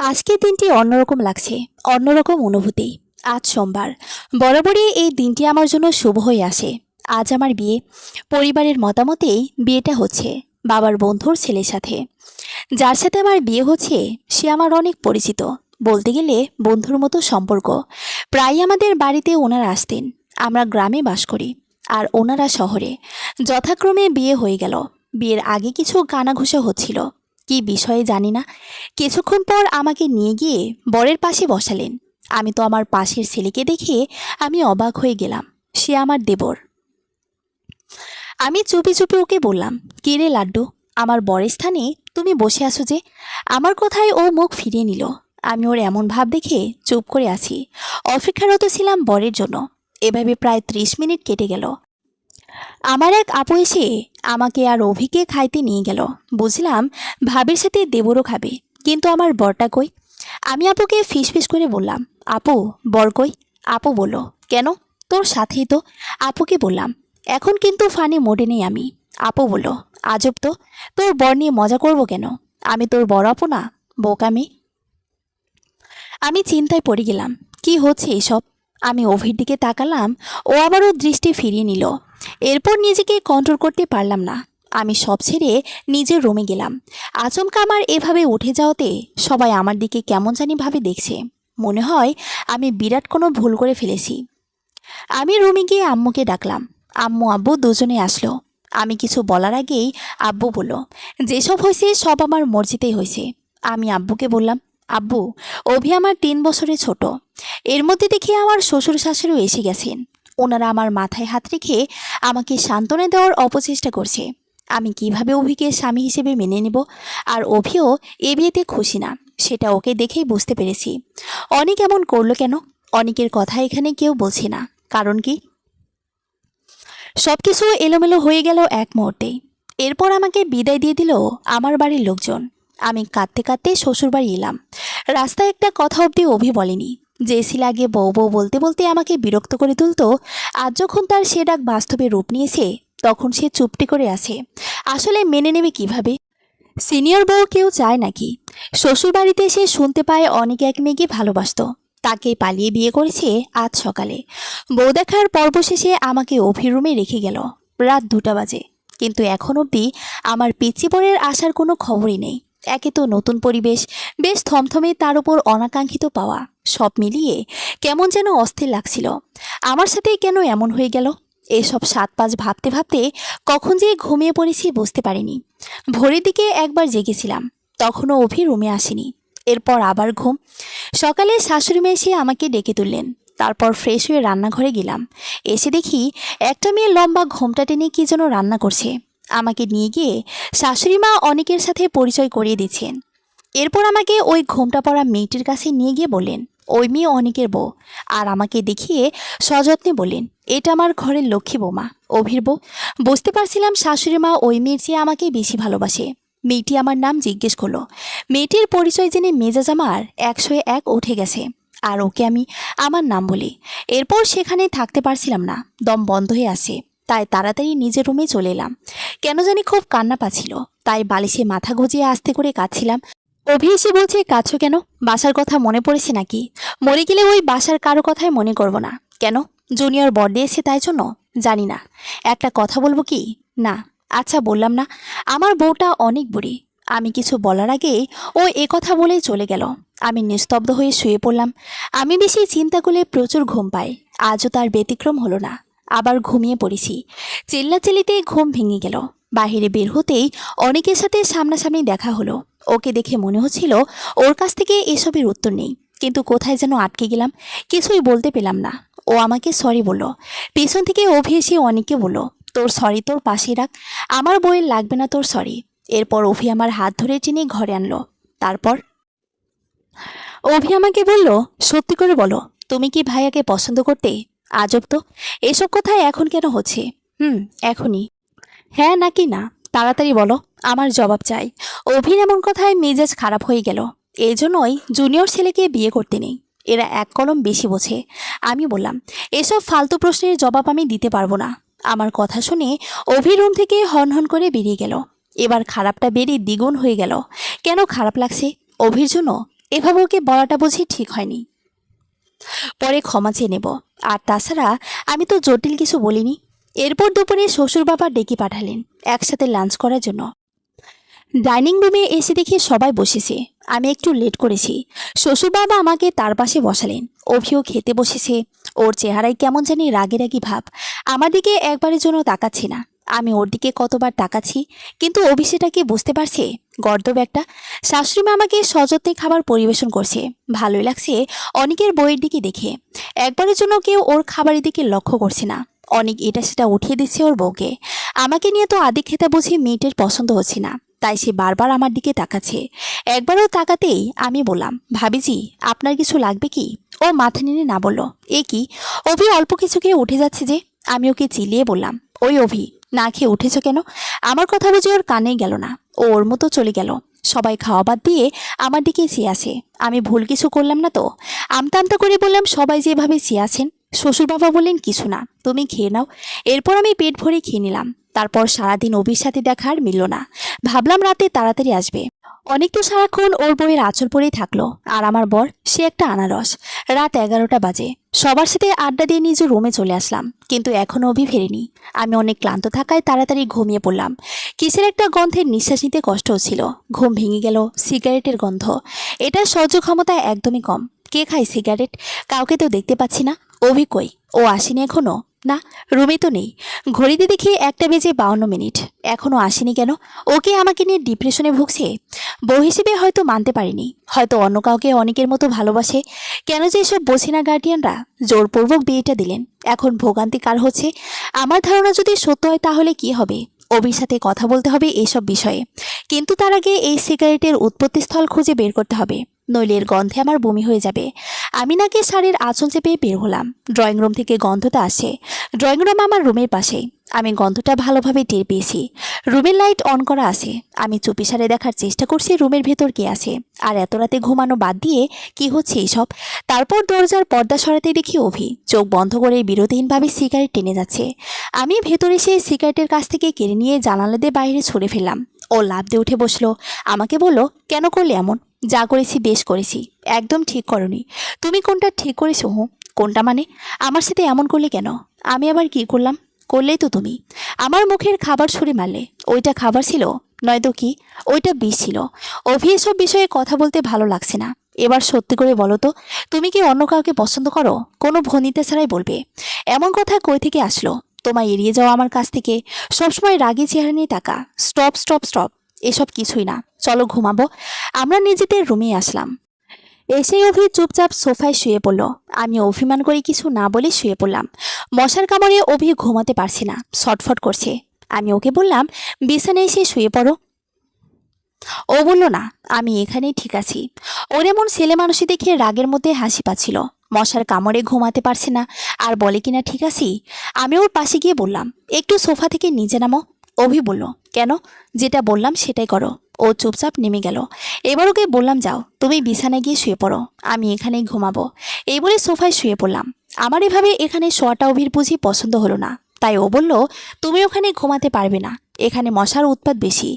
আজকের দিনটি অন্যরকম লাগছে, অন্যরকম অনুভূতি। আজ সোমবার। বরাবরই এই দিনটি আমার জন্য শুভ হয়ে আসে। আজ আমার বিয়ে। পরিবারের মতামতেই বিয়েটা হচ্ছে, বাবার বন্ধুর ছেলের সাথে। যার সাথে আমার বিয়ে হচ্ছে সে আমার অনেক পরিচিত, বলতে গেলে বন্ধুর মতো সম্পর্ক। প্রায় আমাদের বাড়িতে ওনারা আসতেন। আমরা গ্রামে বাস করি আর ওনারা শহরে। যথাক্রমে বিয়ে হয়ে গেল। বিয়ের আগে কিছু কানাঘুষা হচ্ছিল, কি বিষয়ে জানি না। কিছুক্ষণ পর আমাকে নিয়ে গিয়ে বরের পাশে বসালেন। আমি তো আমার পাশের ছেলেকে দেখে আমি অবাক হয়ে গেলাম। সে আমার দেবর। আমি চুপি চুপি ওকে বললাম, কে রে লাড্ডু, আমার বরের স্থানে তুমি বসে আছো যে? আমার কথায় ও মুখ ফিরিয়ে নিল। আমি ওর এমন ভাব দেখে চুপ করে আছি। অপেক্ষারত ছিলাম বরের জন্য। এভাবে প্রায় 30 মিনিট কেটে গেল। আমার এক আপু এসে আমাকে আর অভিকে খাইতে নিয়ে গেল। বুঝলাম ভাবির সাথে দেবরও খাবে, কিন্তু আমার বরটা কই? আমি আপুকে ফিসফিস করে বললাম, আপু, বর কই? আপু বলল, কেন? তোর সাথেই তো। আপুকে বললাম, এখন কিন্তু ফানি মোডে নেই আমি। আপু বলল, আজব তো, তোর বর নিয়ে মজা করব কেন? আমি তোর বড় আপু না, বোকামি। আমি চিন্তায় পড়ে গেলাম, কি হচ্ছে এসব? আমি অভির দিকে তাকালাম। ও আবারও দৃষ্টি ফিরিয়ে নিল। এরপর নিজেকে কন্ট্রোল করতে পারলাম না। আমি সব ছেড়ে নিজের রুমে গেলাম। আচমকা আমার এভাবে উঠে যাওয়াতে সবাই আমার দিকে কেমন জানি ভাবে দেখছে। মনে হয় আমি বিরাট কোনো ভুল করে ফেলেছি। আমি রুমে গিয়ে আম্মুকে ডাকলাম। আম্মু আব্বু দুজনে আসলো। আমি কিছু বলার আগেই আব্বু বলল, যেসব হয়েছে সব আমার মর্জিতেই হয়েছে। আমি আব্বুকে বললাম, আব্বু, অভি আমার 3 বছরের ছোট। এর মধ্যে দেখি আমার শ্বশুর শাশুড়িও এসে গেছেন। ওনারা আমার মাথায় হাত রেখে আমাকে সান্ত্বনা দেওয়ার অপচেষ্টা করছে। আমি কিভাবে অভিকে স্বামী হিসেবে মেনে নেব? আর অভিও এ বিয়েতে খুশি না, সেটা ওকে দেখেই বুঝতে পেরেছি। অনেক এমন করলো কেন? অনেকের কথা এখানে কেউ বলছে না, কারণ কি? সবকিছু এলোমেলো হয়ে গেল এক মুহূর্তেই। এরপর আমাকে বিদায় দিয়ে দিল আমার বাড়ির লোকজন। আমি কাঁদতে কাঁদতে শ্বশুর বাড়ি এলাম। রাস্তায় একটা কথা অবধি অভি বলেনি। যে ছিল আগে বউ বউ বলতে বলতে আমাকে বিরক্ত করে তুলতো, আজ যখন তার সে ডাক বাস্তবে রূপ নিয়েছে, তখন সে চুপটি করে আছে। আসলে মেনে নেবে কিভাবে? সিনিয়র বউ কেউ চায় নাকি? শ্বশুর বাড়িতে এসে শুনতে পায় অনেক এক মেয়েকে ভালোবাসতো, তাকে পালিয়ে বিয়ে করেছে আজ সকালে। বউ দেখার পর্ব শেষে আমাকে অভির রুমে রেখে গেল। রাত 2টা বাজে, কিন্তু এখন অবধি আমার পিচ্চি বোনের আসার কোনো খবরই নেই। একে তো নতুন পরিবেশ, বেশ থমথমে, তার উপর অনাকাঙ্ক্ষিত পাওয়া, সব মিলিয়ে কেমন যেন অস্থির লাগছিল। আমার সাথেই কেন এমন হয়ে গেল? এসব 7-5 ভাবতে ভাবতে কখন যে ঘুমিয়ে পড়েছি বুঝতে পারিনি। ভোরের দিকে একবার জেগেছিলাম, তখনও অভি রুমে আসেনি। এরপর আবার ঘুম। সকালে শাশুড়ি মেয়ে এসে আমাকে ডেকে তুললেন। তারপর ফ্রেশ হয়ে রান্নাঘরে গেলাম। এসে দেখি একটা মেয়ে লম্বা ঘোমটা টেনে কী যেন রান্না করছে। আমাকে নিয়ে গিয়ে শাশুড়ি মা অনেকের সাথে পরিচয় করিয়ে দিচ্ছেন। এরপর আমাকে ওই ঘোমটা পরা মেয়েটির কাছে নিয়ে গিয়ে বললেন, ওই মেয়ে অনেকের বউ। আর আমাকে দেখিয়ে সযত্নে বললেন, এটা আমার ঘরের লক্ষ্মী বৌমা, অভির বউ। বুঝতে পারছিলাম শাশুড়ি মা ওই মেয়ের চেয়ে আমাকে বেশি ভালোবাসে। মেয়েটি আমার নাম জিজ্ঞেস করলো। মেয়েটির পরিচয় জেনে মেজাজ আমার 100-1 উঠে গেছে। আর ওকে আমি আমার নাম বলি। এরপর সেখানে থাকতে পারছিলাম না, দম বন্ধ হয়ে আসে। তাই তাড়াতাড়ি নিজের রুমে চলে এলাম। কেন জানি খুব কান্না পাচ্ছিল, তাই বালিশে মাথা গুজিয়ে আস্তে করে কাঁদছিলাম। অভি এসে বলছে, কাঁদছো কেন? বাসার কথা মনে পড়েছে নাকি? মরে গেলে ওই বাসার কারো কথাই মনে করব না কেন? জুনিয়র বর্থডে এসে তাই জন্য? জানি না। একটা কথা বলবো কি? না। আচ্ছা বললাম না, আমার বউটা অনেক বুড়ি। আমি কিছু বলার আগেই ও কথা বলেই চলে গেল। আমি নিস্তব্ধ হয়ে শুয়ে পড়লাম। আমি বেশি চিন্তা করলে প্রচুর ঘুম পাই। আজও তার ব্যতিক্রম হলো না। আবার ঘুমিয়ে পড়েছি। চিল্লাচিল্লিতে ঘুম ভেঙে গেল। বাহিরে বের হতেই অনেকের সাথে সামনাসামনি দেখা হলো। ওকে দেখে মনে হচ্ছিল ওর কাছ থেকে এসবের উত্তর নেই, কিন্তু কোথায় যেন আটকে গেলাম, কিছুই বলতে পেলাম না। ও আমাকে সরি বলল। পেছন থেকে অভি এসে অনেককে বলল, তোর সরি তোর পাশে রাখ, আমার বইয়ের লাগবে না তোর সরি। এরপর অভি আমার হাত ধরে টেনে ঘরে আনলো। তারপর অভি আমাকে বলল, সত্যি করে বলো, তুমি কি ভাইয়াকে পছন্দ করতে? আজব তো, এসব কথা এখন কেন হচ্ছে? এখনই। হ্যাঁ নাকি না, তাড়াতাড়ি বলো, আমার জবাব চাই। অভির এমন কথায় মেজাজ খারাপ হয়ে গেল। এই জন্যই জুনিয়র ছেলেকে বিয়ে করতে নেই, এরা এক কলম বেশি বোঝে। আমি বললাম, এসব ফালতু প্রশ্নের জবাব আমি দিতে পারবো না। আমার কথা শুনে অভি রুম থেকে হনহন করে বেরিয়ে গেল। এবার খারাপটা বেরিয়ে দ্বিগুণ হয়ে গেল। কেন খারাপ লাগছে? অভির জন্য? এভাবে ওকে বলাটা বুঝি ঠিক হয়নি। পরে ক্ষমা চেয়ে নেব। আর তাছাড়া আমি তো জটিল কিছু বলিনি। এরপর দুপুরে শ্বশুর বাবা ডেকে পাঠালেন একসাথে লাঞ্চ করার জন্য। ডাইনিং রুমে এসে দেখি সবাই বসেছে। আমি একটু লেট করেছি। শ্বশুর বাবা আমাকে তার পাশে বসালেন। অভিও খেতে বসেছে। ওর চেহারায় কেমন জানি রাগি রাগি ভাব। আমার দিকে একবারের জন্য তাকাচ্ছে না। আমি ওর দিকে কতবার তাকাচ্ছি, কিন্তু অভি সেটা কি বুঝতে পারছে? গর্দব একটা। শাশুড়িমা আমাকে সযত্নে খাবার পরিবেশন করছে। ভালোই লাগছে অনেকের বইয়ের দিকে দেখে। একবারের জন্য কেউ ওর খাবারের দিকে লক্ষ্য করছে না। অনেক এটা সেটা উঠিয়ে দিচ্ছে ওর বউকে। আমাকে নিয়ে তো আদি খেতে বুঝি মেয়েটের পছন্দ হচ্ছে না, তাই সে বারবার আমার দিকে তাকাচ্ছে। একবারও তাকাতেই আমি বললাম, ভাবিজি আপনার কিছু লাগবে কি? ও মাথা নেড়ে না বলল। এ কি? অভি অল্প কিছু খেয়ে উঠে যাচ্ছে যে। আমি ওকে চিলিয়ে বললাম, ওই অভি, না খেয়ে উঠেছ কেন? আমার কথা বুঝি ওর কানেই গেল না। ও ওর মতো চলে গেল। সবাই খাওয়া বাদ দিয়ে আমার দিকে চেয়ে আসে। আমি ভুল কিছু করলাম না তো? আমতা আমতা করে বললাম, সবাই যেভাবে চেয়ে আছেন। শ্বশুর বাবা বললেন, কিছু না, তুমি খেয়ে নাও। এরপর আমি পেট ভরে খেয়ে নিলাম। তারপর সারাদিন অভির সাথে দেখা আর মিলল না। ভাবলাম রাতে তাড়াতাড়ি আসবে। অনেক তো সারাক্ষণ ওর বইয়ের আঁচল পরেই থাকলো। আর আমার বর, সে একটা আনারস। রাত 11টা বাজে। সবার সাথে আড্ডা দিয়ে নিজের রুমে চলে আসলাম, কিন্তু এখনও অভি ফেরেনি। আমি অনেক ক্লান্ত থাকায় তাড়াতাড়ি ঘুমিয়ে পড়লাম। কিসের একটা গন্ধের নিঃশ্বাস নিতে কষ্ট হচ্ছিল। ঘুম ভেঙে গেল সিগারেটের গন্ধ। এটার সহ্য ক্ষমতা একদমই কম। কে খায় সিগারেট? কাউকে তো দেখতে পাচ্ছি না। অভি কই? ও আসেনি এখনো? না, রুমে তো নেই। ঘড়িতে দেখি 1:52। এখনও আসেনি কেন? ওকে আমাকে নিয়ে ডিপ্রেশনে ভুগছে। বউ হিসেবে হয়তো মানতে পারিনি, হয়তো অন্য কাউকে অনেকের মতো ভালোবাসে। কেন যে এসব বোঝে না গার্ডিয়ানরা? জোরপূর্বক বিয়েটা দিলেন, এখন ভোগান্তি কার হচ্ছে? আমার ধারণা যদি সত্য হয় তাহলে কি হবে? অভির সাথে কথা বলতে হবে এসব বিষয়ে, কিন্তু তার আগে এই সিগারেটের উৎপত্তিস্থল খুঁজে বের করতে হবে, নইলে এর গন্ধে আমার বমি হয়ে যাবে। আমি নাকি শাড়ির আঁচল চেপে বের হলাম। ড্রয়িং রুম থেকে গন্ধটা আসে। ড্রয়িং রুম আমার রুমের পাশেই। আমি গন্ধটা ভালোভাবে টের পেয়েছি। রুমের লাইট অন করা আছে। আমি চুপিসারে দেখার চেষ্টা করছি রুমের ভেতর কে আছে, আর এত রাতে ঘুমানো বাদ দিয়ে কি হচ্ছে এইসব। তারপর দরজার পর্দা সরাতে দেখি অভি চোখ বন্ধ করে বিরতিহীনভাবে সিগারেট টেনে যাচ্ছে। আমি ভেতরে এসে সিগারেটের কাছ থেকে কেড়ে নিয়ে জানালা দিয়ে বাইরে ছুড়ে ফেললাম। ও লাফ দিয়ে উঠে বসলো। আমাকে বলল, কেন করলে এমন? যা করেছি বেশ করেছি। একদম ঠিক করনি। তুমি কোনটা ঠিক করেছো? কোনটা মানে? আমার সাথে এমন করলে কেন? আমি আবার কি করলাম? করলেই তো তুমি আমার মুখের খাবার ছুঁড়ে মারলে। ওইটা খাবার ছিল? নয়তো কি? ওইটা বিষ ছিল। অভি, এসব বিষয়ে কথা বলতে ভালো লাগছে না। এবার সত্যি করে বলো তো, তুমি কি অন্য কাউকে পছন্দ করো? কোনো ভনিতা ছাড়াই বলবে। এমন কথা কই থেকে আসলো? তোমায় এড়িয়ে যাওয়া আমার কাছ থেকে। সবসময় রাগী চেহারা নিয়ে তাকা। Stop stop stop. এসব কিছুই না, চলো ঘুমাবো। আমরা নিজেদের রুমে আসলাম। এসেই অভি চুপচাপ সোফায় শুয়ে পড়ল। আমি অভিমান করে কিছু না বলে শুয়ে পড়লাম। মশার কামড়ে অভি ঘুমাতে পারছে না, ছটফট করছে। আমি ওকে বললাম, বিছানায় এসে শুয়ে পড়ো। ও বলল, না, আমি এখানেই ঠিক আছি। ওর এমন ছেলে মানুষই দেখে রাগের মধ্যে হাসি পাচ্ছিল। মশার কামড়ে ঘুমাতে পারছে না, আর বলে কিনা ঠিক আছি। আমি ওর পাশে গিয়ে বললাম, একটু সোফা থেকে নিচে নামো। অভি বলল, কেন? যেটা বললাম সেটাই করো। ও চুপচাপ নেমে গেল। এবার ওকে বললাম, যাও তুমি বিছানায় গিয়ে শুয়ে পড়ো, আমি এখানেই ঘুমাবো। এই বলে সোফায় শুয়ে পড়লাম। আমার এভাবে এখানে শোয়াটা অভির বুঝি পছন্দ হলো না, তাই ও বলল, তুমি ওখানে ঘুমাতে পারবে না, এখানে মশার উৎপাত বেশি।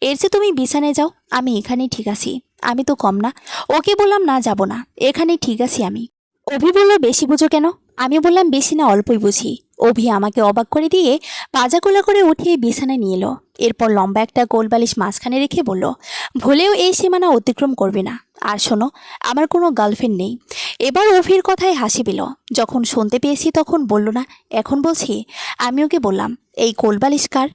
এর চেয়ে তুমি বিছানায় যাও, আমি এখানেই ঠিক আছি। আমি তো কম না। ওকে বললাম, না যাব না, এখানেই ঠিক আছি আমি। অভি বলল, বেশি বুঝো কেন? আমি বললাম, বেশি না, অল্পই বুঝি। অভি আমাকে অবাক করে দিয়ে পাজা কোলা করে উঠিয়ে বিছানায় নিয়ে এলো। এরপর লম্বা একটা গোল বালিশ মাঝখানে রেখে বলল, ভুলেও এই সীমানা অতিক্রম করবে না। আর শোনো, আমার কোনো গার্লফ্রেন্ড নেই। এবার অভির কথায় হাসি পেল। যখন শুনতে পেয়েছি তখন বলল না, এখন বলছি। আমি ওকে বললাম, এই কোলবালিশ কার?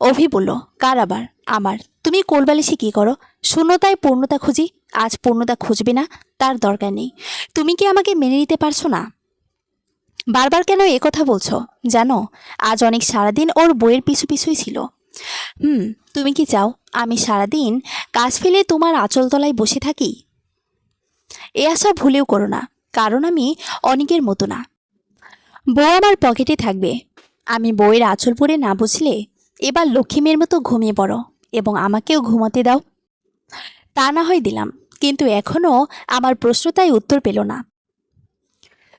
অভি বলল, কার আবার? আমার। তুমি কোলবালিশে কি করো? শূন্যতায় পূর্ণতা খুঁজি। আজ পূর্ণতা খুঁজবে না, তার দরকার নেই। তুমি কি আমাকে মেনে নিতে পারছো না? বারবার কেন কথা বলছো? জানো, আজ অনেক সারাদিন ওর বইয়ের পিছু পিছুই ছিল। তুমি কি চাও আমি সারাদিন কাজ ফেলে তোমার আঁচল তলায় বসে থাকি? এ আশা ভুলেও করো না, কারণ আমি অনেকের মতো না। বউ আমার পকেটে থাকবে। আমি বইয়ের আঁচল পরে না বুঝলে? এবার লক্ষ্মীমের মতো ঘুমিয়ে পড়ো এবং আমাকেও ঘুমাতে দাও। তা না হয় দিলাম, কিন্তু এখনও আমার প্রশ্ন তাই উত্তর পেল না।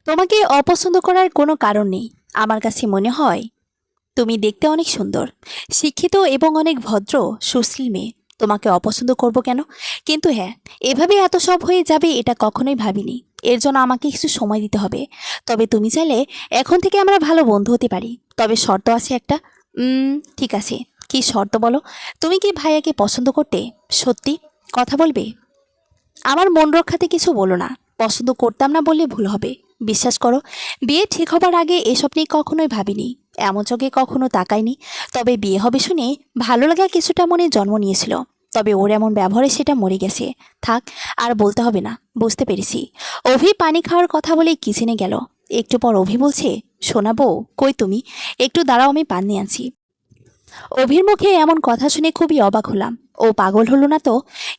তোমাকে অপছন্দ করার কোনো কারণ নেই। আমার কাছে মনে হয় তুমি দেখতে অনেক সুন্দর, শিক্ষিত এবং অনেক ভদ্র সুশ্রী মেয়ে। তোমাকে অপছন্দ করব কেন? কিন্তু হ্যাঁ, এভাবে এত সব হয়ে যাবে এটা কখনোই ভাবিনি। এর জন্য আমাকে কিছু সময় দিতে হবে। তবে তুমি চাইলে এখন থেকে আমরা ভালো বন্ধু হতে পারি। তবে শর্ত আছে একটা। ঠিক আছে, কি শর্ত বলো? তুমি কি ভাইয়াকে পছন্দ করতে? সত্যি কথা বলবে? আমার মন রক্ষাতে কিছু বলো না। পছন্দ করতাম না বললে ভুল হবে। বিশ্বাস করো, বিয়ে ঠিক হবার আগে এসব নিয়ে কখনোই ভাবিনি, এমন চোখে কখনো তাকাইনি। তবে বিয়ে হবে শুনে ভালো লাগা কিছুটা মনে জন্ম নিয়েছিল। তবে ওর এমন ব্যবহারে সেটা মরে গেছে। থাক, আর বলতে হবে না, বুঝতে পেরেছি। অভি পানি খাওয়ার কথা বলে কিচেনে গেল। একটু পর অভি বলছে, শোনাবো, কই তুমি? একটু দাঁড়াও, আমি পান নিয়ে আনছি। অভির মুখে এমন কথা শুনে খুবই অবাক হলাম। ও পাগল হলো না তো?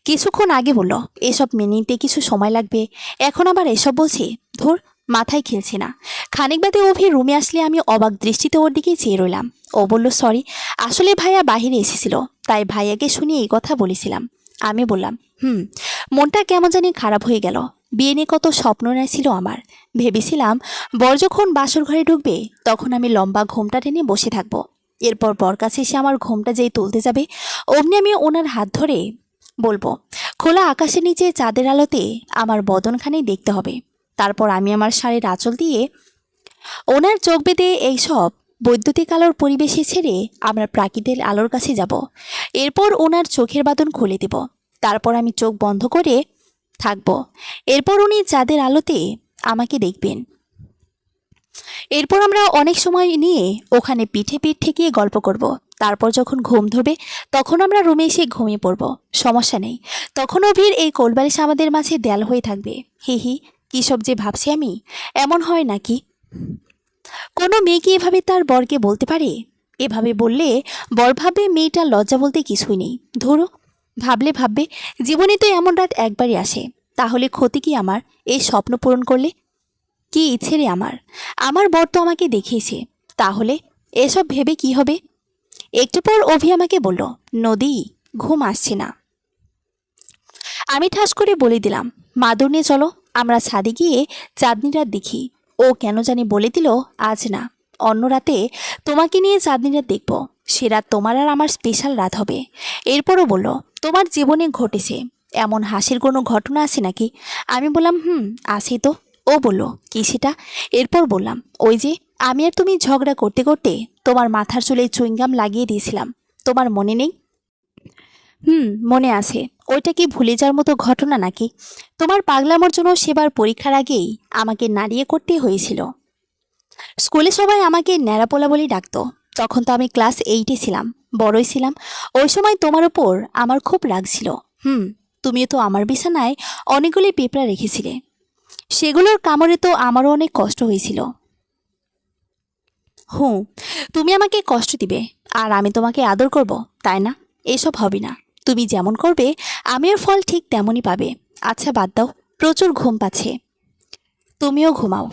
কিছুক্ষণ আগে বলল এসব মেনে নিতে কিছু সময় লাগবে, এখন আবার এসব বলছে। ধুর, মাথায় খেলছে না। খানিক বাদে অভি রুমে আসলে আমি অবাক দৃষ্টিতে ওর দিকেই চেয়ে রইলাম। ও বলল, সরি, আসলে ভাইয়া বাহিরে এসেছিল, তাই ভাইয়াকে শুনিয়ে এই কথা বলেছিলাম। আমি বললাম, মনটা কেমন জানি খারাপ হয়ে গেল। বিয়ে নিয়ে কত স্বপ্ন ছিল আমার। ভেবেছিলাম বর যখন বাসর ঘরে ঢুকবে তখন আমি লম্বা ঘোমটা টেনে বসে থাকবো। এরপর বর কাছে এসে আমার ঘোমটা যেই তুলতে যাবে অমনি আমি ওনার হাত ধরে বলবো, খোলা আকাশের নিচে চাঁদের আলোতে আমার বদনখানি দেখতে হবে। তারপর আমি আমার শাড়ির আঁচল দিয়ে ওনার চোখ বেঁধে এইসব বৈদ্যুতিক আলোর পরিবেশে ছেড়ে আমরা প্রাকৃতিক আলোর কাছে যাব। এরপর ওনার চোখের বাঁধন খুলে দেব। তারপর আমি চোখ বন্ধ করে থাকব। এরপর উনি চাঁদের আলোতে আমাকে দেখবেন। এরপর আমরা অনেক সময় নিয়ে ওখানে পিঠে পিঠ ঠেকিয়ে গল্প করব। তারপর যখন ঘুম ধরবে তখন আমরা রুমে এসে ঘুমিয়ে পড়ব। সমস্যা নেই, তখন অভির এই কোলবালিশ আমাদের মাঝে দেয়াল হয়ে থাকবে। হি হি, কী সব যে ভাবছি আমি। এমন হয় নাকি কোনো মেয়ে কি এভাবে তার বরকে বলতে পারে? এভাবে বললে বর ভাববে মেয়েটার লজ্জা বলতে কিছুই নেই। ধরো, ভাবলে ভাববে জীবনে তো এমন রাত একবারই আসে, তাহলে ক্ষতি কি আমার এই স্বপ্ন পূরণ করলে? কি ইচ্ছে রে আমার, আমার বর তো আমাকে দেখিয়েছে, তাহলে এসব ভেবে কি হবে? একটু পর অভি আমাকে বলল, নদী, ঘুম আসছে না। আমি ঠাস করে বলে দিলাম, মাদুর নিয়ে চলো, আমরা ছাদে গিয়ে চাঁদনি রাত দেখি। ও কেন জানি বলে দিল, আজ না, অন্য রাতে তোমাকে নিয়ে চাঁদনি রাত দেখব। সে রাত তোমার আর আমার স্পেশাল রাত হবে। এরপরও বলল, তোমার জীবনে ঘটেছে এমন হাসির কোনো ঘটনা আছে নাকি? আমি বললাম, আছে তো। ও বলল, কি সেটা? এরপর বললাম, ওই যে আমি আর তুমি ঝগড়া করতে করতে তোমার মাথার চুলে চুইংগাম লাগিয়ে দিয়েছিলাম, তোমার মনে নেই? মনে আছে। ওইটা কি ভুলে যাওয়ার মতো ঘটনা নাকি? তোমার পাগলামোর জন্য সেবার পরীক্ষার আগেই আমাকে নাড়িয়ে করতে হয়েছিল। স্কুলে সবাই আমাকে ন্যাড়াপোলা বলেই ডাকতো। তখন তো আমি ক্লাস 8-এ ছিলাম, বড়ই ছিলাম। ওই সময় তোমার ওপর আমার খুব রাগ ছিল। তুমিও তো আমার বিছানায় অনেকগুলি পেঁপড়া রেখেছিলে, সেগুলোর কামড়ে তো আমারও অনেক কষ্ট হয়েছিল। তুমি আমাকে কষ্ট দিবে আর আমি তোমাকে আদর করব, তাই না? এসব হবে না। তুমি যেমন করবে আমিও ফল ঠিক তেমনই পাবে। আচ্ছা বাদ দাও, প্রচুর ঘুম পাচ্ছে, তুমিও ঘুমাও।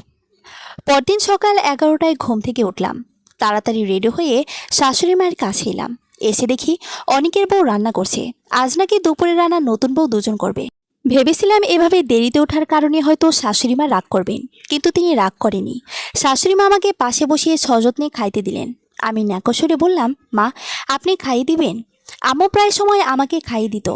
পরদিন সকাল 11টায় ঘুম থেকে উঠলাম। তাড়াতাড়ি রেডি হয়ে শাশুড়ি মায়ের কাছে এলাম। এসে দেখি অনেকের বউ রান্না করছে। আজ নাকি দুপুরে রান্না নতুন বউ দুজন করবে। ভেবেছিলাম এভাবে দেরিতে ওঠার কারণে হয়তো শাশুড়ি মা রাগ করবেন, কিন্তু তিনি রাগ করেনি। শাশুড়ি মা আমাকে পাশে বসিয়ে সযত্নে খাইতে দিলেন। আমি ন্যাকস্বরে বললাম, মা, আপনি খাইয়ে দিবেন? আম্মু প্রায় সময় আমাকে খাইয়ে দিত।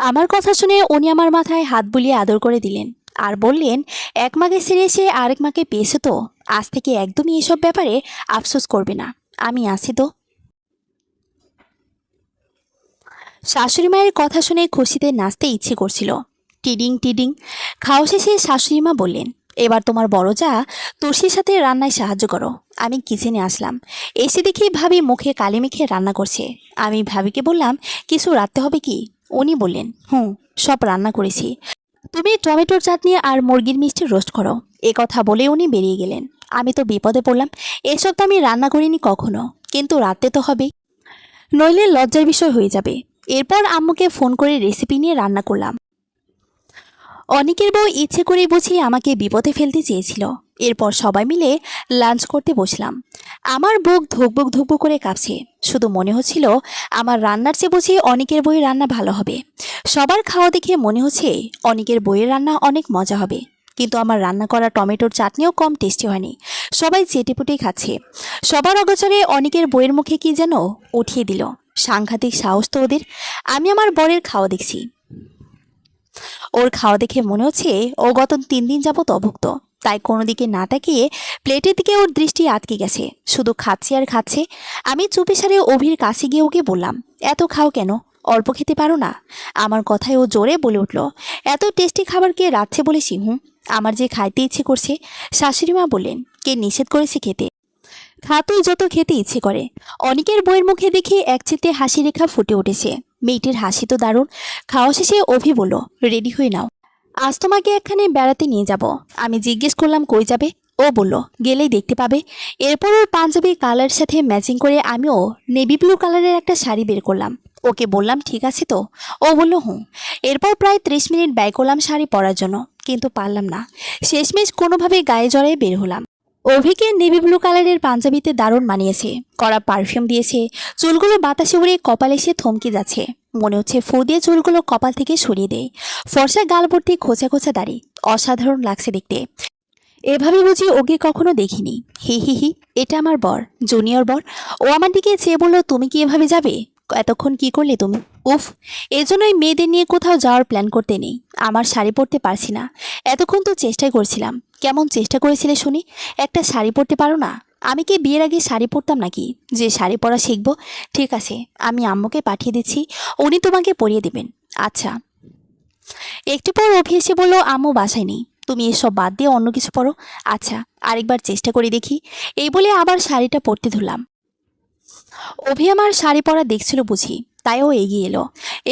আমার কথা শুনে উনি আমার মাথায় হাত বুলিয়ে আদর করে দিলেন আর বললেন, এক মাকে ছেড়ে এসে আরেক মাকে পেয়েছে তো, আজ থেকে একদমই এসব ব্যাপারে আফসোস করবে না, আমি আছি তো। শাশুড়ি মায়ের কথা শুনে খুশিতে নাচতে ইচ্ছে করছিল। টিডিং টিডিং। খাওয়া শেষে শাশুড়ি মা বললেন, এবার তোমার বড় যা তুলসীর সাথে রান্নায় সাহায্য করো। আমি কিচেনে আসলাম। এসে দেখি ভাবি মুখে কালি মেখে রান্না করছে। আমি ভাবিকে বললাম, কিছু রাখতে হবে কি? উনি বললেন, সব রান্না করেছি, তুমি টমেটোর চাটনি আর মুরগির মিষ্টি রোস্ট করো। এ কথা বলে উনি বেরিয়ে গেলেন। আমি তো বিপদে পড়লাম। এসব তো আমি রান্না করিনি কখনো, কিন্তু রাতে তো হবেই, নইলে লজ্জার বিষয় হয়ে যাবে। এরপর আম্মুকে ফোন করে রেসিপি নিয়ে রান্না করলাম। অনেকের বউ ইচ্ছে করে বুঝি আমাকে বিপদে ফেলতে চেয়েছিল। এরপর সবাই মিলে লাঞ্চ করতে বসলাম। আমার বুক ধুকবুক ধুকবুক করে কাঁপছে। শুধু মনে হচ্ছিল আমার রান্নার চেয়ে বুঝি অনেকের বইয়ের রান্না ভালো হবে। সবার খাওয়া দেখে মনে হচ্ছে অনেকের বইয়ের রান্না অনেক মজা হবে। কিন্তু আমার রান্না করা টমেটোর চাটনিও কম টেস্টি হয়নি। সবাই চেটেপুটেই খাচ্ছে। সবার অগোচরে অনেকের বইয়ের মুখে কি যেন উঠিয়ে দিল। সাংঘাতিক সাহস তো ওদের। আমি আমার বরের খাওয়া দেখছি। ওর খাওয়া দেখে মনে হচ্ছে ও গত 3 দিন যাবত অভুক্ত। তাই কোনো দিকে না তাকিয়ে প্লেটের দিকে ওর দৃষ্টি আটকে গেছে। শুধু খাচ্ছে আর খাচ্ছে। আমি চুপিসারে অভির কাছে গিয়ে ওকে বললাম, এত খাও কেন? অল্প খেতে পারো না? আমার কথায় ও জোরে বলে উঠল, এত টেস্টি খাবার কে রাখছে বলেছি? আমার যে খাইতে ইচ্ছে করছে। শাশুড়িমা বললেন, কে নিষেধ করেছে খেতে? খা তুই যত খেতে ইচ্ছে করে। অনেকের বইয়ের মুখে দেখে একচিতে হাসি রেখা ফুটে উঠেছে। মেয়েটির হাসি তো দারুণ। খাওয়া শেষে অভি বলল, রেডি হয়ে নাও, আজ তোমাকে এখানে বেড়াতে নিয়ে যাব। আমি জিজ্ঞেস করলাম, কই যাবে? ও বলল, গেলেই দেখতে পাবে। এরপর ওর পাঞ্জাবি কালারের সাথে ম্যাচিং করে আমিও নেভি ব্লু কালারের একটা শাড়ি বের করলাম। ওকে বললাম, ঠিক আছে তো? ও বলল, হুঁ। এরপর প্রায় 30 মিনিট ব্যয় করলাম শাড়ি পরার জন্য, কিন্তু পারলাম না। শেষমেশ কোনোভাবে গায়ে জড়ায় বের হলাম। অভিকে নেভি ব্লু কালারের পাঞ্জাবিতে দারুণ মানিয়েছে। কড়া পারফিউম দিয়েছে। চুলগুলো বাতাসে উড়ে কপালে এসে থমকে যাচ্ছে। মনে হচ্ছে ফু দিয়ে চুলগুলো কপাল থেকে সরিয়ে দেয়। ফর্সা গাল ভর্তি খোঁচা খোঁচা দাড়ি। অসাধারণ লাগছে দেখতে। এভাবে বুঝি ওকে কখনো দেখিনি। হি হি হি, এটা আমার বর, জুনিয়র বর। ও আমার দিকে চেয়ে বলল, তুমি কি এভাবে যাবে? এতক্ষণ কি করলে তুমি? উফ, এজন্যই মেয়েদের নিয়ে কোথাও যাওয়ার প্ল্যান করতে নেই। আমার শাড়ি পরতে পারছি না। এতক্ষণ তো চেষ্টাই করছিলাম। কেমন চেষ্টা করেছিলে শুনি? একটা শাড়ি পরতে পারো না? আমি কি বিয়ের আগে শাড়ি পরতাম নাকি যে শাড়ি পরা শিখবো? ঠিক আছে, আমি আম্মুকে পাঠিয়ে দিচ্ছি, উনি তোমাকে পরিয়ে দেবেন। আচ্ছা। একটু পর অভি এসে বলল, আম্মু বাসায় নেই, তুমি এসব বাদ দিয়ে অন্য কিছু পরো। আচ্ছা, আরেকবার চেষ্টা করে দেখি। এই বলে আবার শাড়িটা পরতে ধরলাম। অভি আমার শাড়ি পরা দেখছিল বুঝি, তাই ও এগিয়ে এলো।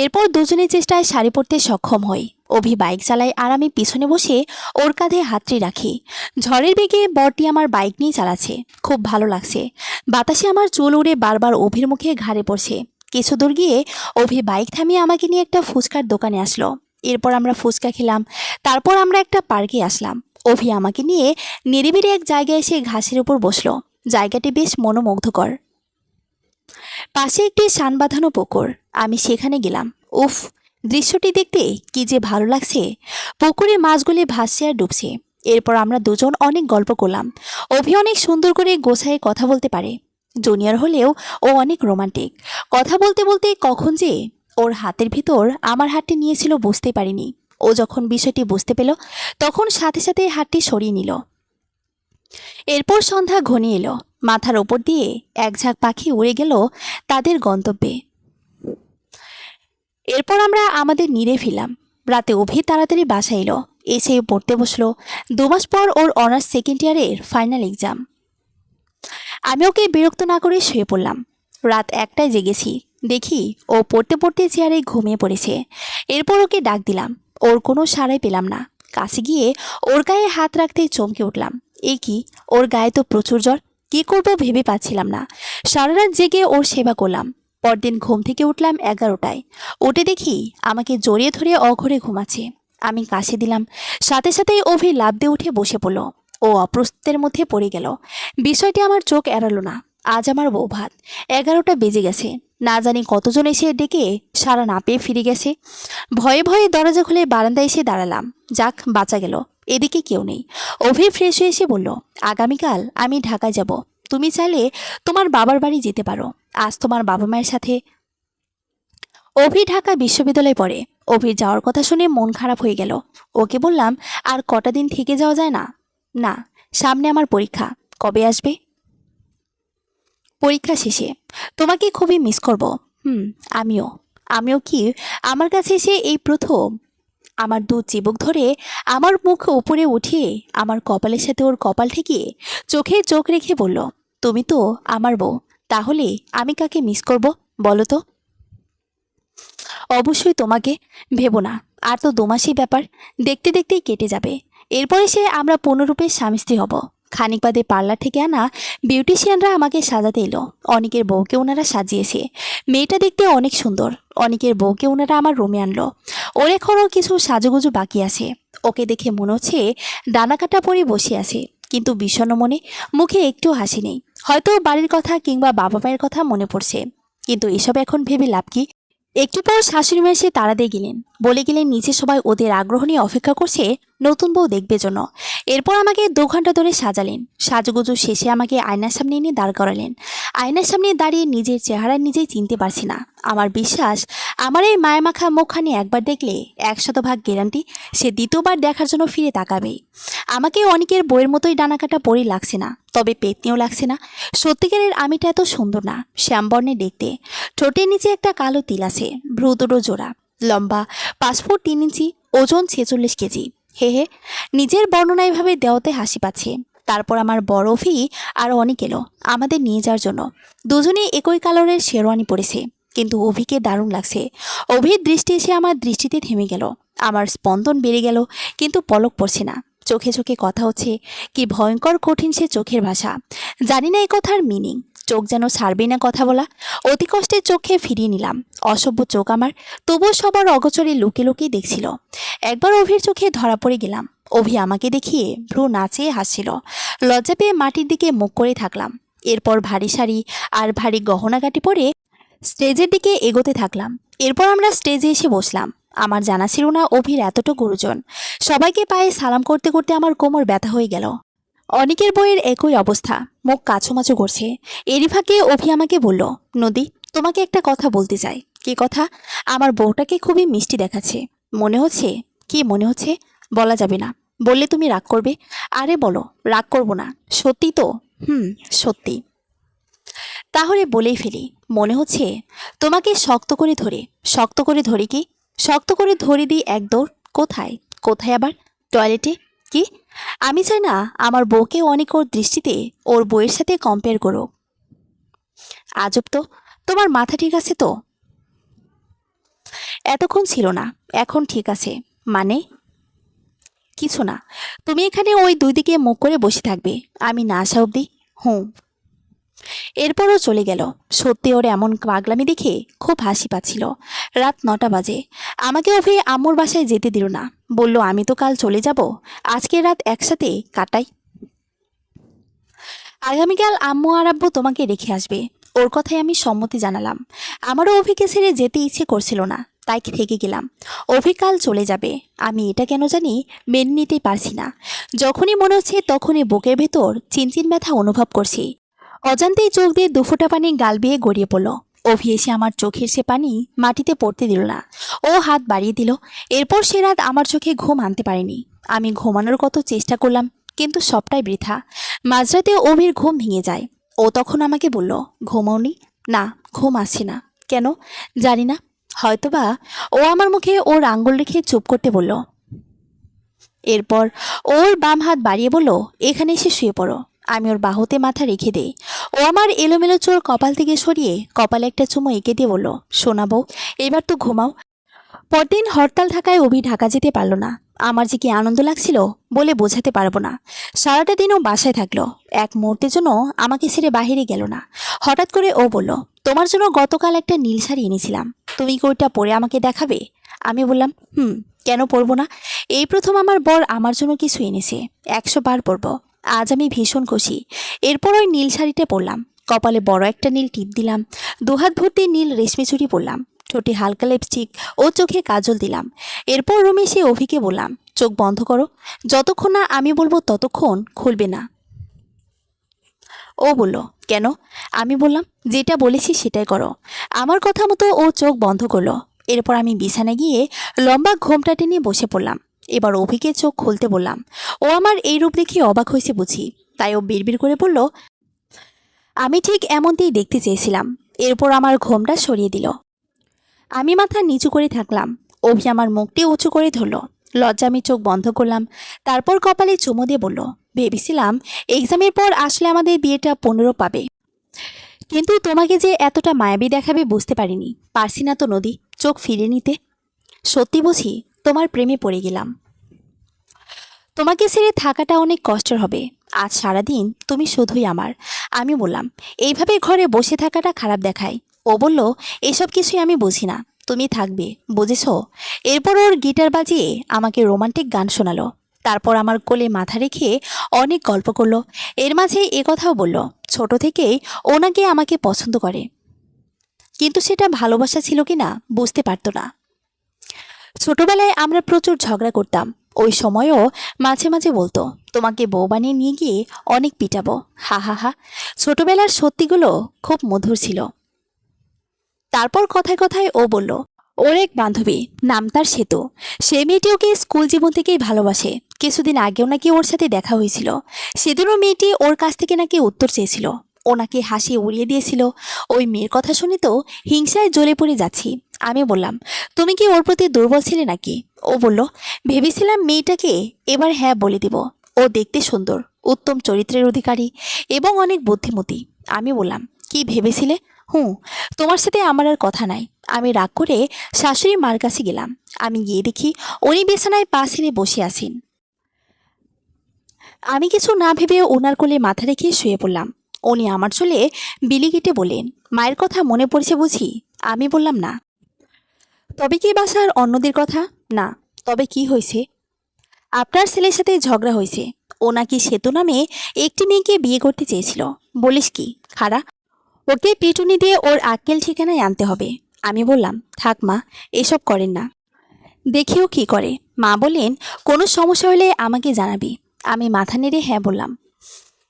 এরপর দুজনের চেষ্টায় শাড়ি পরতে সক্ষম হই। অভি বাইক চালায় আর আমি পিছনে বসে ওর কাঁধে হাতটি রাখি। ঝড়ের বেগে বরটি আমার বাইক নিয়ে চালাচ্ছে। খুব ভালো লাগছে। বাতাসে আমার চুল উড়ে বারবার অভির মুখে ঘাড়ে পড়ছে। কিছু দূর গিয়ে অভি বাইক থামিয়ে আমাকে নিয়ে একটা ফুচকার দোকানে আসলো। এরপর আমরা ফুচকা খেলাম। তারপর আমরা একটা পার্কে আসলাম। অভি আমাকে নিয়ে নিরিবিলি এক জায়গায় এসে ঘাসের উপর বসলো। জায়গাটি বেশ মনোমুগ্ধকর। পাশে একটি শান বাঁধানো পুকুর। আমি সেখানে গেলাম। উফ, দৃশ্যটি দেখতে কি যে ভালো লাগছে। পুকুরে মাছগুলি ভাসছে আর ডুবছে। এরপর আমরা দুজন অনেক গল্প করলাম। অভি অনেক সুন্দর করে গোছায় কথা বলতে পারে। জুনিয়র হলেও ও অনেক রোমান্টিক। কথা বলতে বলতে কখন যে ওর হাতের ভিতর আমার হাতটি নিয়েছিল বুঝতে পারিনি। ও যখন বিষয়টি বুঝতে পেল তখন সাথে সাথে হাতটি সরিয়ে নিল। এরপর সন্ধ্যা ঘনিয়ে এলো। মাথার ওপর দিয়ে এক ঝাঁক পাখি উড়ে গেল তাদের গন্তব্যে। এরপর আমরা আমাদের নিরে ফিরলাম। রাতে অভি তাড়াতাড়ি বাসায় এলো। এসে পড়তে বসলো। 2 মাস পর ওর অনার্স সেকেন্ড ইয়ারের ফাইনাল এক্সাম। আমি ওকে বিরক্ত না করে শুয়ে পড়লাম। রাত 1টায় জেগেছি। দেখি ও পড়তে পড়তে চেয়ারে ঘুমিয়ে পড়েছে। এরপর ওকে ডাক দিলাম। ওর কোনো সাড়াই পেলাম না। কাছে গিয়ে ওর গায়ে হাত রাখতেই চমকে উঠলাম। এ কি, ওর গায়ে তো প্রচুর জ্বর। কি করব ভেবে পাচ্ছিলাম না। সারা রাত জেগে ওর সেবা করলাম। পরদিন ঘুম থেকে উঠলাম 11টায়। উঠে দেখি আমাকে জড়িয়ে ধরে অঘরে ঘুমাচ্ছে। আমি কাশি দিলাম। সাথে সাথেই অভি লাফ দিয়ে উঠে বসে পড়ল। ও অপ্রস্তুতের মধ্যে পড়ে গেল। বিষয়টি আমার চোখ এড়ালো না। আজ আমার বউ ভাত। 11টা বেজে গেছে। না জানি কতজন এসে ডেকে সারা না পেয়ে ফিরে গেছে। ভয়ে ভয়ে দরজা খুলে বারান্দায় এসে দাঁড়ালাম। যাক, বাঁচা গেল। এদিকে কেউ নেই। অভি ফ্রেশ হয়ে এসে বলল, আগামীকাল আমি ঢাকায় যাব। তুমি চাইলে তোমার বাবার বাড়ি যেতে পারো। আজ তোমার বাবা মায়ের সাথে। অভি ঢাকা বিশ্ববিদ্যালয়ে পড়ে। অভির যাওয়ার কথা শুনে মন খারাপ হয়ে গেল। ওকে বললাম, আর কটা দিন থেকে যাওয়া যায় না? না, সামনে আমার পরীক্ষা। কবে আসবে? পরীক্ষা শেষে। তোমাকে খুবই মিস করব। আমিও। আমিও কি, আমার কাছে এসে এই প্রথম আমার 2 চিবুক ধরে আমার মুখ উপরে উঠিয়ে আমার কপালের সাথে ওর কপাল ঠেকিয়ে চোখে চোখ রেখে বলল, তুমি তো আমার বউ, তাহলে আমি কাকে মিস করব বলো তো? অবশ্যই তোমাকে। ভেবো না, আর তো 2 মাসই ব্যাপার। দেখতে দেখতেই কেটে যাবে। এরপরে সে আমরা পূর্ণরূপে স্বামী স্ত্রী হব। খানিক বাদে পার্লার থেকে আনা বিউটিশিয়ানরা আমাকে সাজাতে এলো। অনেকের বউকে ওনারা সাজিয়েছে। মেয়েটা দেখতে অনেক সুন্দর। অনেকের বউকে ওনারা আমার রুমে আনলো। ওর এখনও কিছু সাজুগুজু বাকি আছে। ওকে দেখে মনে হচ্ছে ডানা কাটা পরে বসে আছে, কিন্তু বিষণ্ণ মনে, মুখে একটু হাসি নেই। হয়তো বাড়ির কথা কিংবা বাবা মায়ের কথা মনে পড়ছে। কিন্তু এসব এখন ভেবে লাভ কি? একটু পর শাশুড়ি মা এসে তাড়া দিয়ে গেলেন, বলে গেলেন নিচে সবাই ওদের আগ্রহ নিয়ে অপেক্ষা করছে নতুন বউ দেখবে জন্য। এরপর আমাকে 2 ঘন্টা ধরে সাজালেন। সাজুগুজু শেষে আমাকে আয়নার সামনে এনে দাঁড় করালেন। আয়নার সামনে দাঁড়িয়ে নিজের চেহারা নিজেই চিনতে পারছি না। আমার বিশ্বাস, আমার এই মায়ামাখা মুখখানি একবার দেখলে 100% গ্যারান্টি সে দ্বিতীয়বার দেখার জন্য ফিরে তাকাবেই। আমাকে অনেকের বইয়ের মতোই ডানাকাটা পরি লাগছে না, তবে পেতনিও লাগছে না। সত্যিকারের আমিটা এত সুন্দর না, শ্যামবর্ণে দেখতে। ঠোঁটের নিচে একটা কালো তিল আছে, ভ্রু দুটো জোড়া, লম্বা 5 ফুট 3 ইঞ্চি, ওজন 46 কেজি। হে হে, নিজের বর্ণনা এভাবে দেওয়াতে হাসি পাচ্ছে। তারপর আমার বড় অফি আর অনেক এলো আমাদের নিয়ে যাওয়ার জন্য। দুজনেই একই কালারের শেরওয়ানি পরেছে, কিন্তু অভিকে দারুণ লাগছে। অভির দৃষ্টি এসে আমার দৃষ্টিতে থেমে গেল। আমার স্পন্দন বেড়ে গেল, কিন্তু পলক পড়ছে না। চোখে চোখে কথা হচ্ছে। কি ভয়ঙ্কর কঠিন সে চোখের ভাষা! জানি না এই কথার মিনিং। চোখ যেন ছাড়বেই না কথা বলা। অতি কষ্টে চোখে ফিরিয়ে নিলাম। অসভ্য চোখ আমার, তবুও সবার অগোচরে লুকে লুকিয়ে দেখছিল। একবার অভির চোখে ধরা পড়ে গেলাম। অভি আমাকে দেখিয়ে ভ্রু নাচিয়ে হাসছিল। লজ্জা পেয়ে মাটির দিকে মুখ করে থাকলাম। এরপর ভারী শাড়ি আর ভারী গহনাগাটি পরে স্টেজের দিকে এগোতে থাকলাম। এরপর আমরা স্টেজে এসে বসলাম। আমার জানা ছিল না অভির এতটা গুরুজন। সবাইকে পায়ে সালাম করতে করতে আমার কোমর ব্যথা হয়ে গেল। অনেকের বইয়ের একই অবস্থা, মুখ কাছুমাছু করছে। এরই ফাঁকে অভি আমাকে বলল, নদী, তোমাকে একটা কথা বলতে চাই। কি কথা? আমার বউটাকে খুবই মিষ্টি দেখাচ্ছে। মনে হচ্ছে? কি মনে হচ্ছে? বলা যাবে না, বললে তুমি রাগ করবে। আরে বলো, রাগ করব না। সত্যি তো? সত্যি। তাহলে বলেই ফেলি। মনে হচ্ছে তোমাকে শক্ত করে ধরে। শক্ত করে ধরি কি? শক্ত করে ধরে দিই এক দৌড়। কোথায়? কোথায় আবার? টয়লেটে। কি? আমি চাই না আমার বউকে অনেক ওর দৃষ্টিতে ওর বউয়ের সাথে কম্পেয়ার করো। আজব তো, তোমার মাথা ঠিক আছে তো? এতক্ষণ ছিল না, এখন ঠিক আছে। মানে? কিছু না, তুমি এখানে ওই 2 দিকে মুখ করে বসে থাকবে, আমি না আসা অবধি। হুম। এরপরও চলে গেল। সত্যি ওর এমন পাগলামি দেখে খুব হাসি পাচ্ছিল। রাত 9টা বাজে। আমাকে অভি আম্মুর বাসায় যেতে দিল না। বলল, আমি তো কাল চলে যাব, আজকে রাত একসাথে কাটাই। আগামীকাল আম্মু আর আব্বু তোমাকে রেখে আসবে। ওর কথায় আমি সম্মতি জানালাম। আমারও অভিকে ছেড়ে যেতে ইচ্ছে করছিল না, তাই থেকে গেলাম। অভি কাল চলে যাবে, আমি এটা কেন জানি মেনে নিতেই পারছি না। যখনই মনে হচ্ছে তখনই বুকের ভেতর চিনচিন ব্যথা অনুভব করছি। অজান্তেই চোখ দিয়ে 2 ফোঁটা পানি গাল বেয়ে গড়িয়ে পড়ল। অভি এসে আমার চোখের সে পানি মাটিতে পড়তে দিল না। ও হাত বাড়িয়ে দিল। এরপর সে রাত আমার চোখে ঘুম আনতে পারেনি। আমি ঘুমানোর কত চেষ্টা করলাম, কিন্তু সবটাই বৃথা। মাঝরাতে অভির ঘুম ভেঙে যায়। ও তখন আমাকে বলল, ঘুমাওনি? না, ঘুম আসছে না। কেন? জানি না। হয়তোবা। ও আমার মুখে ওর আঙ্গুল রেখে চুপ করতে বলল। এরপর ওর বাম হাত বাড়িয়ে বলল, এখানে এসে শুয়ে পড়ো। আমি ওর বাহুতে মাথা রেখে দেই। ও আমার এলোমেলো চোর কপাল থেকে সরিয়ে কপালে একটা চুমো এঁকে দিয়ে বলল, শোনা বউ, এবার তো ঘুমাও। পরদিন হরতাল থাকায় অভি ঢাকা যেতে পারল না। আমার যে কি আনন্দ লাগছিল বলে বোঝাতে পারবো না। সারাটা দিনও বাসায় থাকলো, এক মুহূর্তের জন্য আমাকে ছেড়ে বাইরে গেল না। হঠাৎ করে ও বলল, তোমার জন্য গতকাল একটা নীল শাড়ি এনেছিলাম, তুমি কি ওইটা পরে আমাকে দেখাবে? আমি বললাম, কেন পরবো না? এই প্রথম আমার বর আমার জন্য কিছু এনেছে, 100 বার পরবো। আজ আমি ভীষণ খুশি। এরপর ওই নীল শাড়িটা পরলাম। কপালে বড় একটা নীল টিপ দিলাম। 2 হাত ভর্তি নীল রেশমি চুড়ি পরলাম। ঠোঁটে হালকা লিপস্টিক ও চোখে কাজল দিলাম। এরপর রুমে এসে অভিকে বললাম, চোখ বন্ধ করো। যতক্ষণ না আমি বলবো ততক্ষণ খুলবে না। ও বলল, কেন? আমি বললাম, যেটা বলেছি সেটাই করো। আমার কথা মতো ও চোখ বন্ধ করলো। এরপর আমি বিছানায় গিয়ে লম্বা ঘোমটা টেনে বসে পড়লাম। এবার অভিকে চোখ খুলতে বললাম। ও আমার এই রূপ দেখে অবাক হয়েছে বুঝি, তাই ও বিড়বিড় করে বলল, আমি ঠিক এমনটাই দেখতে চেয়েছিলাম। এরপর আমার ঘোমটা সরিয়ে দিল। আমি মাথা নিচু করে থাকলাম। অভি আমার মুখটি উঁচু করে ধরল। লজ্জা আমি চোখ বন্ধ করলাম। তারপর কপালে চুমু দিয়ে বলল, ভেবেছিলাম এক্সামের পর আসলে আমাদের বিয়েটা 15 পাবে, কিন্তু তোমাকে যে এতটা মায়াবী দেখাবে বুঝতে পারিনি। পারছি না তো নদী, চোখ ফিরে নিতে। সত্যি বুঝি তোমার প্রেমে পড়ে গেলাম। তোমাকে ছেড়ে থাকাটা অনেক কষ্টের হবে। আজ সারাদিন তুমি শুধুই আমার। আমি বললাম, এইভাবে ঘরে বসে থাকাটা খারাপ দেখায়। ও বলল, এসব কিছুই আমি বুঝি না, তুমি থাকবে, বুঝেছ? এরপর ওর গিটার বাজিয়ে আমাকে রোমান্টিক গান শোনালো। তারপর আমার কোলে মাথা রেখে অনেক গল্প করলো। এর মাঝে কথাও বলল, ছোট থেকেই ওনাকে আমাকে পছন্দ করে। কিন্তু সেটা ভালোবাসা ছিল কিনা বুঝতে পারতো না। ছোটবেলায় আমরা প্রচুর ঝগড়া করতাম। ওই সময়ও মাঝে মাঝে বলতো, তোমাকে বউ বানিয়ে নিয়ে গিয়ে অনেক পিটাবো। হা হা হা। ছোটবেলার সত্যিগুলো খুব মধুর ছিল। তারপর কথায় কথায় ও বলল, ওর এক বান্ধবী, নাম তার সেতু, সে মেয়েটি ওকে স্কুল জীবন থেকেই ভালোবাসে। কিছুদিন আগেও নাকি ওর সাথে দেখা হয়েছিল। সেদিনও মেয়েটি ওর কাছ থেকে নাকি উত্তর চেয়েছিল। ও নাকি হাসি উড়িয়ে দিয়েছিল। ওই মেয়ের কথা শুনে তো হিংসায় জ্বলে পড়ে যাচ্ছি। আমি বললাম, তুমি কি ওর প্রতি দুর্বল ছিলে নাকি? ও বলল, ভেবেছিলাম মেয়েটাকে এবার হ্যাঁ বলে দিব। ও দেখতে সুন্দর, উত্তম চরিত্রের অধিকারী এবং অনেক বুদ্ধিমতী। আমি বললাম, কি ভেবেছিলে? হুঁ, তোমার সাথে আমার আর কথা নাই। আমি রাগ করে শাশুড়ি মার কাছে গেলাম। আমি গিয়ে দেখি উনি বিছানায় পা ছেড়ে বসে আছেন। আমি কিছু না ভেবে ওনার কোলে মাথা রেখে শুয়ে পড়লাম। উনি আমার চুলে বিলি কেটে বললেন, মায়ের কথা মনে পড়ছে বুঝি? আমি বললাম, না। তবে কি বাসার অন্যদের কথা? না। তবে কি হয়েছে? আপনার ছেলের সাথে ঝগড়া হয়েছে। ও নাকি সেতু নামে একটি মেয়েকে বিয়ে করতে চেয়েছিল। বলিস কি খারা? ওকে পিটুনি দিয়ে ওর আক্কেল ঠিকানায় আনতে হবে। আমি বললাম, থাক মা, এসব করেন না, দেখিও কি করে। মা বললেন, কোনো সমস্যা হলে আমাকে জানাবি। আমি মাথা নেড়ে হ্যাঁ বললাম।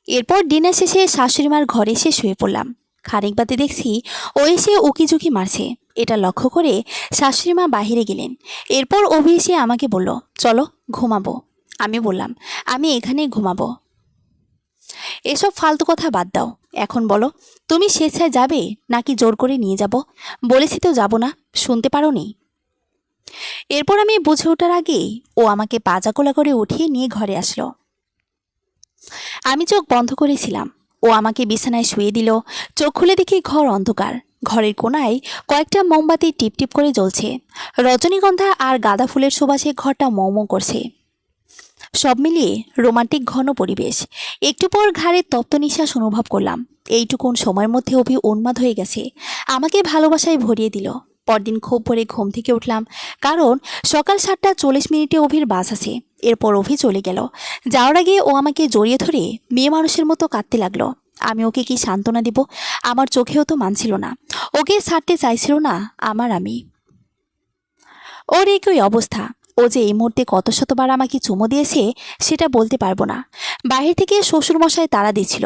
এরপর ডিনার শেষে শাশুড়িমার ঘরে এসে শুয়ে পড়লাম। খানিক বাদে দেখছি ও এসে উকিঝুঁকি মারছে। এটা লক্ষ্য করে শাশুড়িমা বাহিরে গেলেন। এরপর অভি এসে আমাকে বলল, চলো ঘুমাবো। আমি বললাম, আমি এখানেই ঘুমাবো। এসব ফালতু কথা বাদ দাও। এখন বলো, তুমি স্বেচ্ছায় যাবে নাকি জোর করে নিয়ে যাব? বলেছি তো যাব না, শুনতে পারোনি? এরপর আমি বুঝে ওঠার আগেই ও আমাকে পাজাকোলা করে উঠিয়ে নিয়ে ঘরে আসলো। আমি চোখ বন্ধ করেছিলাম। ও আমাকে বিছানায় শুয়ে দিল। চোখ খুলে দেখি ঘর অন্ধকার। ঘরের কোনায় কয়েকটা মোমবাতি টিপটিপ করে জ্বলছে। রজনীগন্ধা আর গাঁদা ফুলের সুবাসে ঘরটা মৌমৌ করছে। সব মিলিয়ে রোমান্টিক ঘন পরিবেশ। একটু পর ঘাড়ে তপ্ত নিঃশ্বাস অনুভব করলাম। এইটুকুন সময়ের মধ্যে অভি উন্মাদ হয়ে গেছে, আমাকে ভালোবাসায় ভরিয়ে দিল। পরদিন খুব ভোরে ঘুম থেকে উঠলাম, কারণ সকাল 7:40 অভির বাস আছে। এরপর অভি চলে গেল। যাওয়ার আগে ও আমাকে জড়িয়ে ধরে মেয়ে মানুষের মতো কাঁদতে লাগলো। আমি ওকে কি সান্ত্বনা দিব? আমার চোখেও তো মানছিল না। ওকে ছাড়তে চাইছিল না আমি। ওর একই অবস্থা। ও যে এই মুহূর্তে কত শতবার আমাকে চুমো দিয়েছে সেটা বলতে পারবো না। বাহির থেকে শ্বশুরমশাই তাড়া দিচ্ছিল।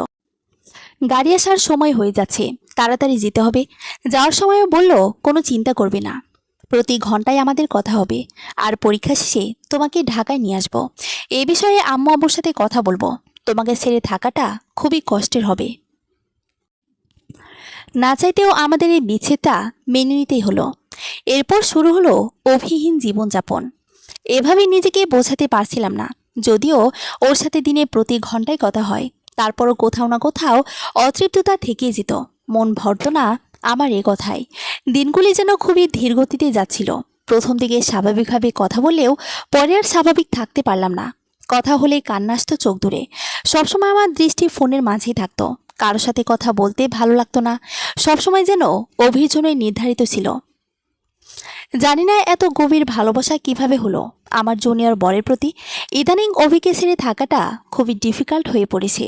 গাড়ি আসার সময় হয়ে যাচ্ছে, তাড়াতাড়ি যেতে হবে। যাওয়ার সময়ও বলল, কোনো চিন্তা করবে না, প্রতি ঘন্টায় আমাদের কথা হবে। আর পরীক্ষা শেষে তোমাকে ঢাকায় নিয়ে আসবো। এই বিষয়ে আম্মু আব্বুর সাথে কথা বলবো। তোমাকে ছেড়ে থাকাটা খুবই কষ্টের হবে। না চাইতেও আমাদের এই বিচ্ছেদটা মেনে নিতেই হলো। এরপর শুরু হলো অভিহীন জীবনযাপন। এভাবে নিজেকে বোঝাতে পারছিলাম না। যদিও ওর সাথে দিনে প্রতি ঘন্টায় কথা হয়, তারপরও কোথাও না কোথাও অতৃপ্ততা থেকেই যেত। মন ভরত না আমার এ কথায়। দিনগুলি যেন খুবই ধীর গতিতে যাচ্ছিল। প্রথম দিকে স্বাভাবিকভাবে কথা বললেও পরে আর স্বাভাবিক থাকতে পারলাম না। কথা হলে কান্না আসতো চোখ দূরে। সবসময় আমার দৃষ্টি ফোনের মাঝেই থাকতো। কারোর সাথে কথা বলতে ভালো লাগতো না। সবসময় যেন অভির জন্যই নির্ধারিত ছিল। জানি না এত গভীর ভালোবাসা কিভাবে হলো আমার জুনিয়র বরের প্রতি। ইদানিং অভিকে ছেড়ে থাকাটা খুবই ডিফিকাল্ট হয়ে পড়েছে।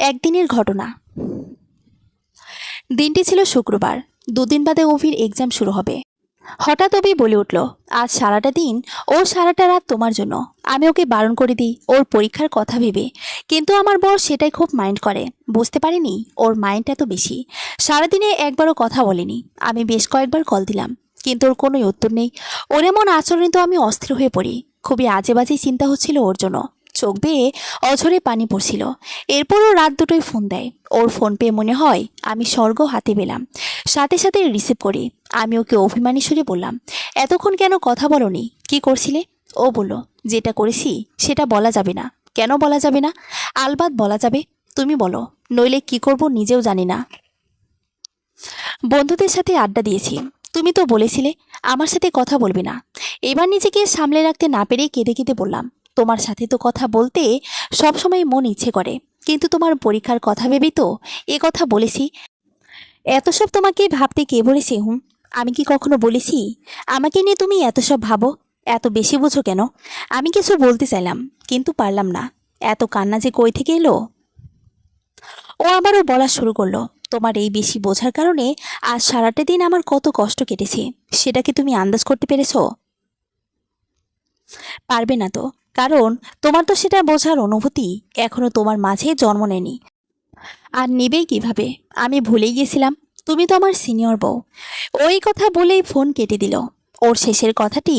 একদিনের ঘটনা। দিনটি ছিল শুক্রবার। দুদিন বাদে অভির এক্সাম শুরু হবে। হঠাৎ অভি বলে উঠল, আজ সারাটা দিন ও সারাটা রাত তোমার জন্য। আমি ওকে বারণ করে দিই ওর পরীক্ষার কথা ভেবে, কিন্তু আমার বর সেটাই খুব মাইন্ড করে। বুঝতে পারিনি ওর মাইন্ড এত বেশি। সারাদিনে একবারও কথা বলেনি। আমি বেশ কয়েকবার কল দিলাম, কিন্তু ওর কোনোই উত্তর নেই। ওর এমন আচরণে তো আমি অস্থির হয়ে পড়ি। খুবই আজে বাজে চিন্তা হচ্ছিল ওর জন্য। চোখ বেয়ে অঝরে পানি পড়ছিল। এরপরও রাত দুটোই ফোন দেয়। ওর ফোন পেয়ে মনে হয় আমি স্বর্গ হাতে পেলাম। সাথে সাথে রিসিভ করি। আমি ওকে অভিমানী সুরে বললাম, এতক্ষণ কেন কথা বলোনি? কি করছিলে? ও বলল, যেটা করেছি সেটা বলা যাবে না। কেন বলা যাবে না? আলবাত বলা যাবে। তুমি বলো, নইলে কি করব নিজেও জানি না। বন্ধুদের সাথে আড্ডা দিয়েছি। তুমি তো বলেছিলে আমার সাথে কথা বলবে না। এবার নিজেকে সামলে রাখতে না পেরে কেঁদে কেঁদে বললাম, তোমার সাথে তো কথা বলতে সবসময় মন ইচ্ছে করে, কিন্তু তোমার পরীক্ষার কথা ভেবেই তো এ কথা বলেছি। এত সব তোমাকে ভাবতে কে বলেছে? আমি কি কখনো বলেছি আমাকে নিয়ে তুমি এত সব ভাবো? এত বেশি বুঝো কেন? আমি কিছু বলতে চাইলাম, কিন্তু পারলাম না। এত কান্না যে কই থেকে এলো? ও আবারও বলা শুরু করলো, তোমার এই বেশি বোঝার কারণে আজ সারাটা দিন আমার কত কষ্ট কেটেছে সেটা কি তুমি আন্দাজ করতে পেরেছো? পারবে না তো, কারণ তোমার তো সেটা বোঝার অনুভূতি এখনো তোমার মাঝে জন্ম নেয়নি। আর নেবেই কিভাবে? আমি ভুলেই গেছিলাম তুমি তো আমার সিনিয়র বউ। ওই কথা বলেই ফোন কেটে দিল। ওর শেষের কথাটি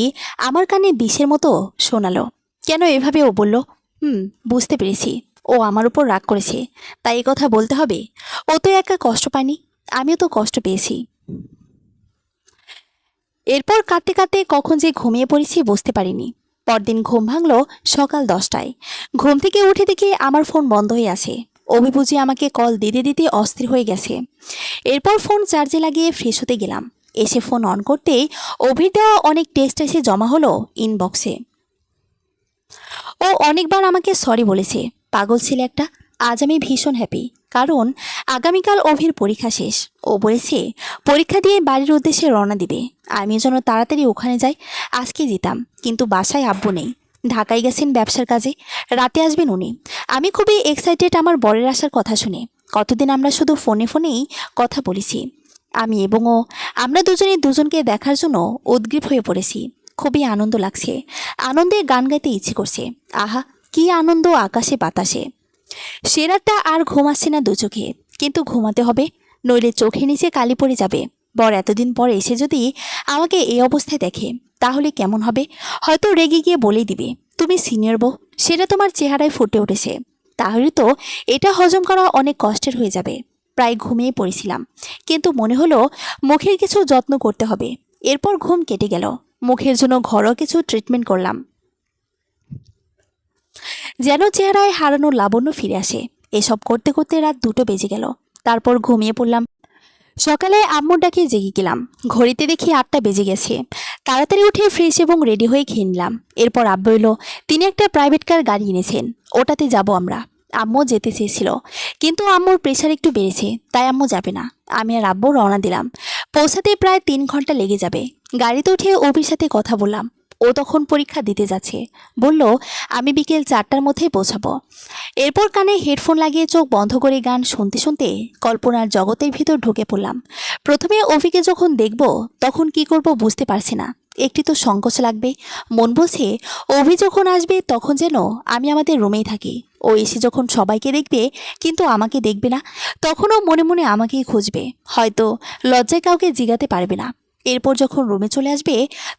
আমার কানে বিষের মতো শোনালো। কেন এভাবে ও বলল? হুম, বুঝতে পেরেছি। ও আমার উপর রাগ করেছে, তাই এই কথা বলতে হবে। ও তো একা কষ্ট পায়নি, আমিও তো কষ্ট পেয়েছি। এরপর কাঁদতে কাঁদতে কখন যে ঘুমিয়ে পড়েছি বুঝতে পারিনি। পরদিন ঘুম ভাঙলো সকাল 10টায়। ঘুম থেকে উঠে দেখি আমার ফোন বন্ধ হয়ে আছে। অভিবুঝি আমাকে কল দিতে দিতে অস্থির হয়ে গেছে। এরপর ফোন চার্জে লাগিয়ে ফ্রেশ হতে গেলাম। এসে ফোন অন করতেই অভির দেওয়া অনেক টেক্সট এসে জমা হলো ইনবক্সে। ও অনেকবার আমাকে সরি বলেছে। পাগল ছেলে একটা। আজ আমি ভীষণ হ্যাপি, কারণ আগামীকাল অভির পরীক্ষা শেষ। ও বলেছে পরীক্ষা দিয়ে বাড়ির উদ্দেশ্যে রওনা দিবে। আমিও যেন তাড়াতাড়ি ওখানে যাই। আজকে যেতাম, কিন্তু বাসায় আব্বু নেই, ঢাকায় গেছেন ব্যবসার কাজে। রাতে আসবেন উনি। আমি খুবই এক্সাইটেড আমার বরের আসার কথা শুনে। কতদিন আমরা শুধু ফোনে ফোনেই কথা বলেছি। আমি এবং ও, আমরা দুজনে দুজনকে দেখার জন্য উদগ্রীব হয়ে পড়েছি। খুবই আনন্দ লাগছে। আনন্দে গান গাইতে ইচ্ছে করছে। আহা, কি আনন্দ আকাশে বাতাসে। সে রাতটা আর ঘুম আসছে না দু চোখে, কিন্তু ঘুমাতে হবে, নইলে চোখে নিচে কালি পড়ে যাবে। বর এতদিন পর এসে যদি আমাকে এই অবস্থায় দেখে তাহলে কেমন হবে? হয়তো রেগে গিয়ে বলেই দিবে তুমি সিনিয়র বউ, সেটা তোমার চেহারায় ফুটে উঠেছে। তাহলে তো এটা হজম করা অনেক কষ্টের হয়ে যাবে। প্রায় ঘুমিয়ে পড়েছিলাম, কিন্তু মনে হলো মুখের কিছু যত্ন করতে হবে। এরপর ঘুম কেটে গেল। মুখের জন্য ঘরোয়া কিছু ট্রিটমেন্ট করলাম, যেন চেহারায় হারানো লাবণ্য ফিরে আসে। এসব করতে করতে রাত 2টো বেজে গেল। তারপর ঘুমিয়ে পড়লাম। সকালে আম্মুর ডাকে জেগে গেলাম। ঘড়িতে দেখি 8টা বেজে গেছে। তাড়াতাড়ি উঠে ফ্রেশ এবং রেডি হয়ে খেয়ে নিলাম। এরপর আব্বু এলো। তিনি একটা প্রাইভেট কার গাড়ি এনেছেন, ওটাতে যাব আমরা। আম্মু যেতে চেয়েছিল, কিন্তু আম্মুর প্রেশার একটু বেড়েছে, তাই আম্মু যাবে না। আমি আর আব্বু রওনা দিলাম। পৌঁছাতে প্রায় 3 ঘন্টা লেগে যাবে। গাড়িতে উঠে অভির সাথে কথা বললাম। ও তখন পরীক্ষা দিতে যাচ্ছে। বলল আমি বিকেল 4টার মধ্যেই পৌঁছাবো। এরপর কানে হেডফোন লাগিয়ে চোখ বন্ধ করে গান শুনতে শুনতে কল্পনার জগতের ভিতর ঢুকে পড়লাম। প্রথমে অভিকে যখন দেখব তখন কি করব বুঝতে পারছি না। একটি তো সংকোচ লাগবে। মন বলছে অভি যখন আসবে তখন যেন আমি আমাদের রুমেই থাকি। ও এসে যখন সবাইকে দেখবে কিন্তু আমাকে দেখবে না, তখনও মনে মনে আমাকেই খুঁজবে। হয়তো লজ্জায় কাউকে জিগাতে পারবে না। এরপর যখন রুমে চলে আসবে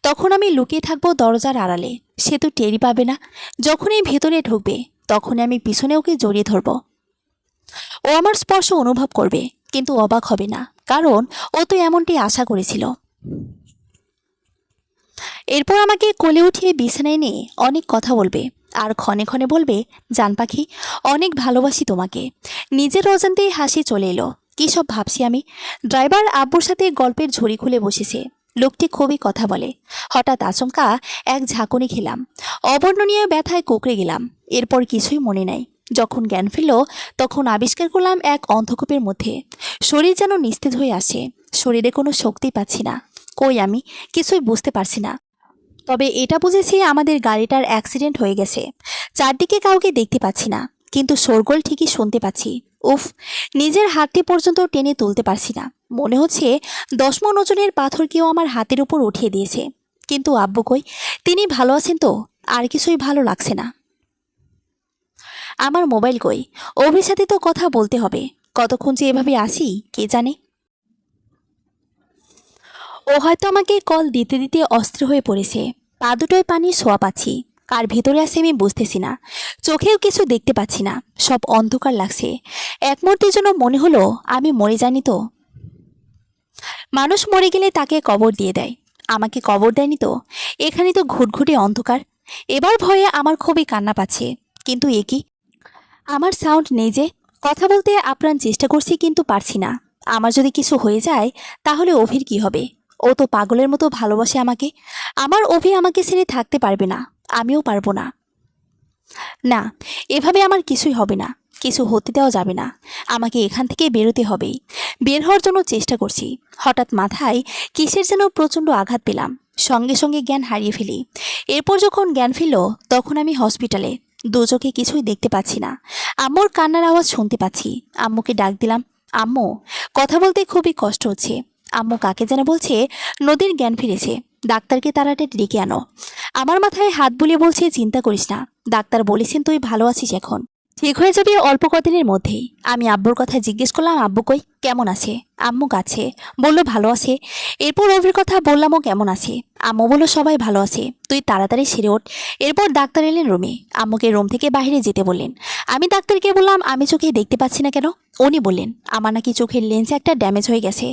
তখন আমি লুকিয়ে থাকবো দরজার আড়ালে। সে তো টেরই পাবে না। যখনই ভেতরে ঢুকবে তখন আমি পিছনে ওকে জড়িয়ে ধরব। ও আমার স্পর্শ অনুভব করবে, কিন্তু অবাক হবে না, কারণ ও তো এমনটি আশা করেছিল। এরপর আমাকে কোলে উঠিয়ে বিছানায় নিয়ে অনেক কথা বলবে, আর ক্ষণে ক্ষণে বলবে জান পাখি, অনেক ভালোবাসি তোমাকে। নিজের অজান্তেই হাসি চলে এলো। কী সব ভাবছি আমি। ড্রাইভার আব্বুর সাথে গল্পের ঝুড়ি খুলে বসেছে। লোকটি খুবই কথা বলে। হঠাৎ আচমকা এক ঝাঁকুনি খেলাম। অবর্ণনীয় ব্যথায় কুঁকড়ে গেলাম। এরপর কিছুই মনে নাই। যখন জ্ঞান ফিরল তখন আবিষ্কার করলাম এক অন্ধকূপের মধ্যে। শরীর যেন নিস্তেজ হয়ে আসে। শরীরে কোনো শক্তি পাচ্ছি না। কই আমি? কিছুই বুঝতে পারছি না। তবে এটা বুঝেছি আমাদের গাড়িটার অ্যাক্সিডেন্ট হয়ে গেছে। চারদিকে কাউকে দেখতে পাচ্ছি না, কিন্তু শোরগোল ঠিকই শুনতে পাচ্ছি। উফ, নিজের হাতটি পর্যন্ত টেনে তুলতে পারছি না। মনে হচ্ছে 10 মণ ওজনের পাথর কেউ আমার হাতের উপর উঠিয়ে দিয়েছে। কিন্তু আব্বু কই? তিনি ভালো আছেন তো? আর কিছুই ভালো লাগছে না। আমার মোবাইল কই? অভির সাথে তো কথা বলতে হবে। কতক্ষণ যে এভাবে আসি কে জানে। ও হয়তো আমাকে কল দিতে দিতে অস্থির হয়ে পড়েছে। পা দুটোয় পানির ছোঁয়া পাচ্ছি। কার ভেতরে আছে আমি বুঝতেছি না। চোখেও কিছু দেখতে পাচ্ছি না। সব অন্ধকার লাগছে। এক মুহূর্তের জন্য মনে হলো আমি মরে জানি তো। মানুষ মরে গেলে তাকে কবর দিয়ে দেয়, আমাকে কবর দেয়নি তো। এখানে তো ঘুটঘুটে অন্ধকার। এবার ভয়ে আমার খুবই কান্না পাচ্ছে। কিন্তু এ কি? আমার সাউন্ড নেই যে। কথা বলতে আপ্রাণ চেষ্টা করছি, কিন্তু পারছি না। আমার যদি কিছু হয়ে যায় তাহলে অভির কি হবে? ও তো পাগলের মতো ভালোবাসে আমাকে। আমার অভি আমাকে ছেড়ে থাকতে পারবে না, আমিও পারবো না। না, এভাবে আমার কিছুই হবে না। কিছু হতে দেওয়া যাবে না। আমাকে এখান থেকে বেরোতে হবেই। বের হওয়ার জন্য চেষ্টা করছি। হঠাৎ মাথায় কিসের যেন প্রচণ্ড আঘাত পেলাম। সঙ্গে সঙ্গে জ্ঞান হারিয়ে ফেলি। এরপর যখন জ্ঞান ফিরল তখন আমি হসপিটালে। দু চোখে কিছুই দেখতে পাচ্ছি না। আম্মুর কান্নার আওয়াজ শুনতে পাচ্ছি। আম্মুকে ডাক দিলাম, আম্মু। কথা বলতে খুবই কষ্ট হচ্ছে। আম্মু কাকে যেন বলছে নদীর জ্ঞান ফিরেছে, ডাক্তারকে তাড়াতাড়ি ডেকে আনো। আমার মাথায় হাত বুলিয়ে বলছে চিন্তা করিস না, ডাক্তার বলেছেন তুই ভালো আছিস, এখন ঠিক হয়ে যাবে অল্প কদিনের মধ্যেই। আমি আব্বুর কথা জিজ্ঞেস করলাম, আব্বু কই, কেমন আছে? আম্মু কাছে, বলল ভালো আছে। এরপর অভির কথা বললাম, ও কেমন আছে? আম্মু বলল সবাই ভালো আছে, তুই তাড়াতাড়ি সেরে ওঠ। এরপর ডাক্তার এলেন রুমে, আম্মুকে রুম থেকে বাইরে যেতে বললেন। আমি ডাক্তারকে বললাম আমি চোখে দেখতে পাচ্ছি না কেন? উনি বললেন আমার নাকি চোখের লেন্স একটা ড্যামেজ হয়ে গেছে,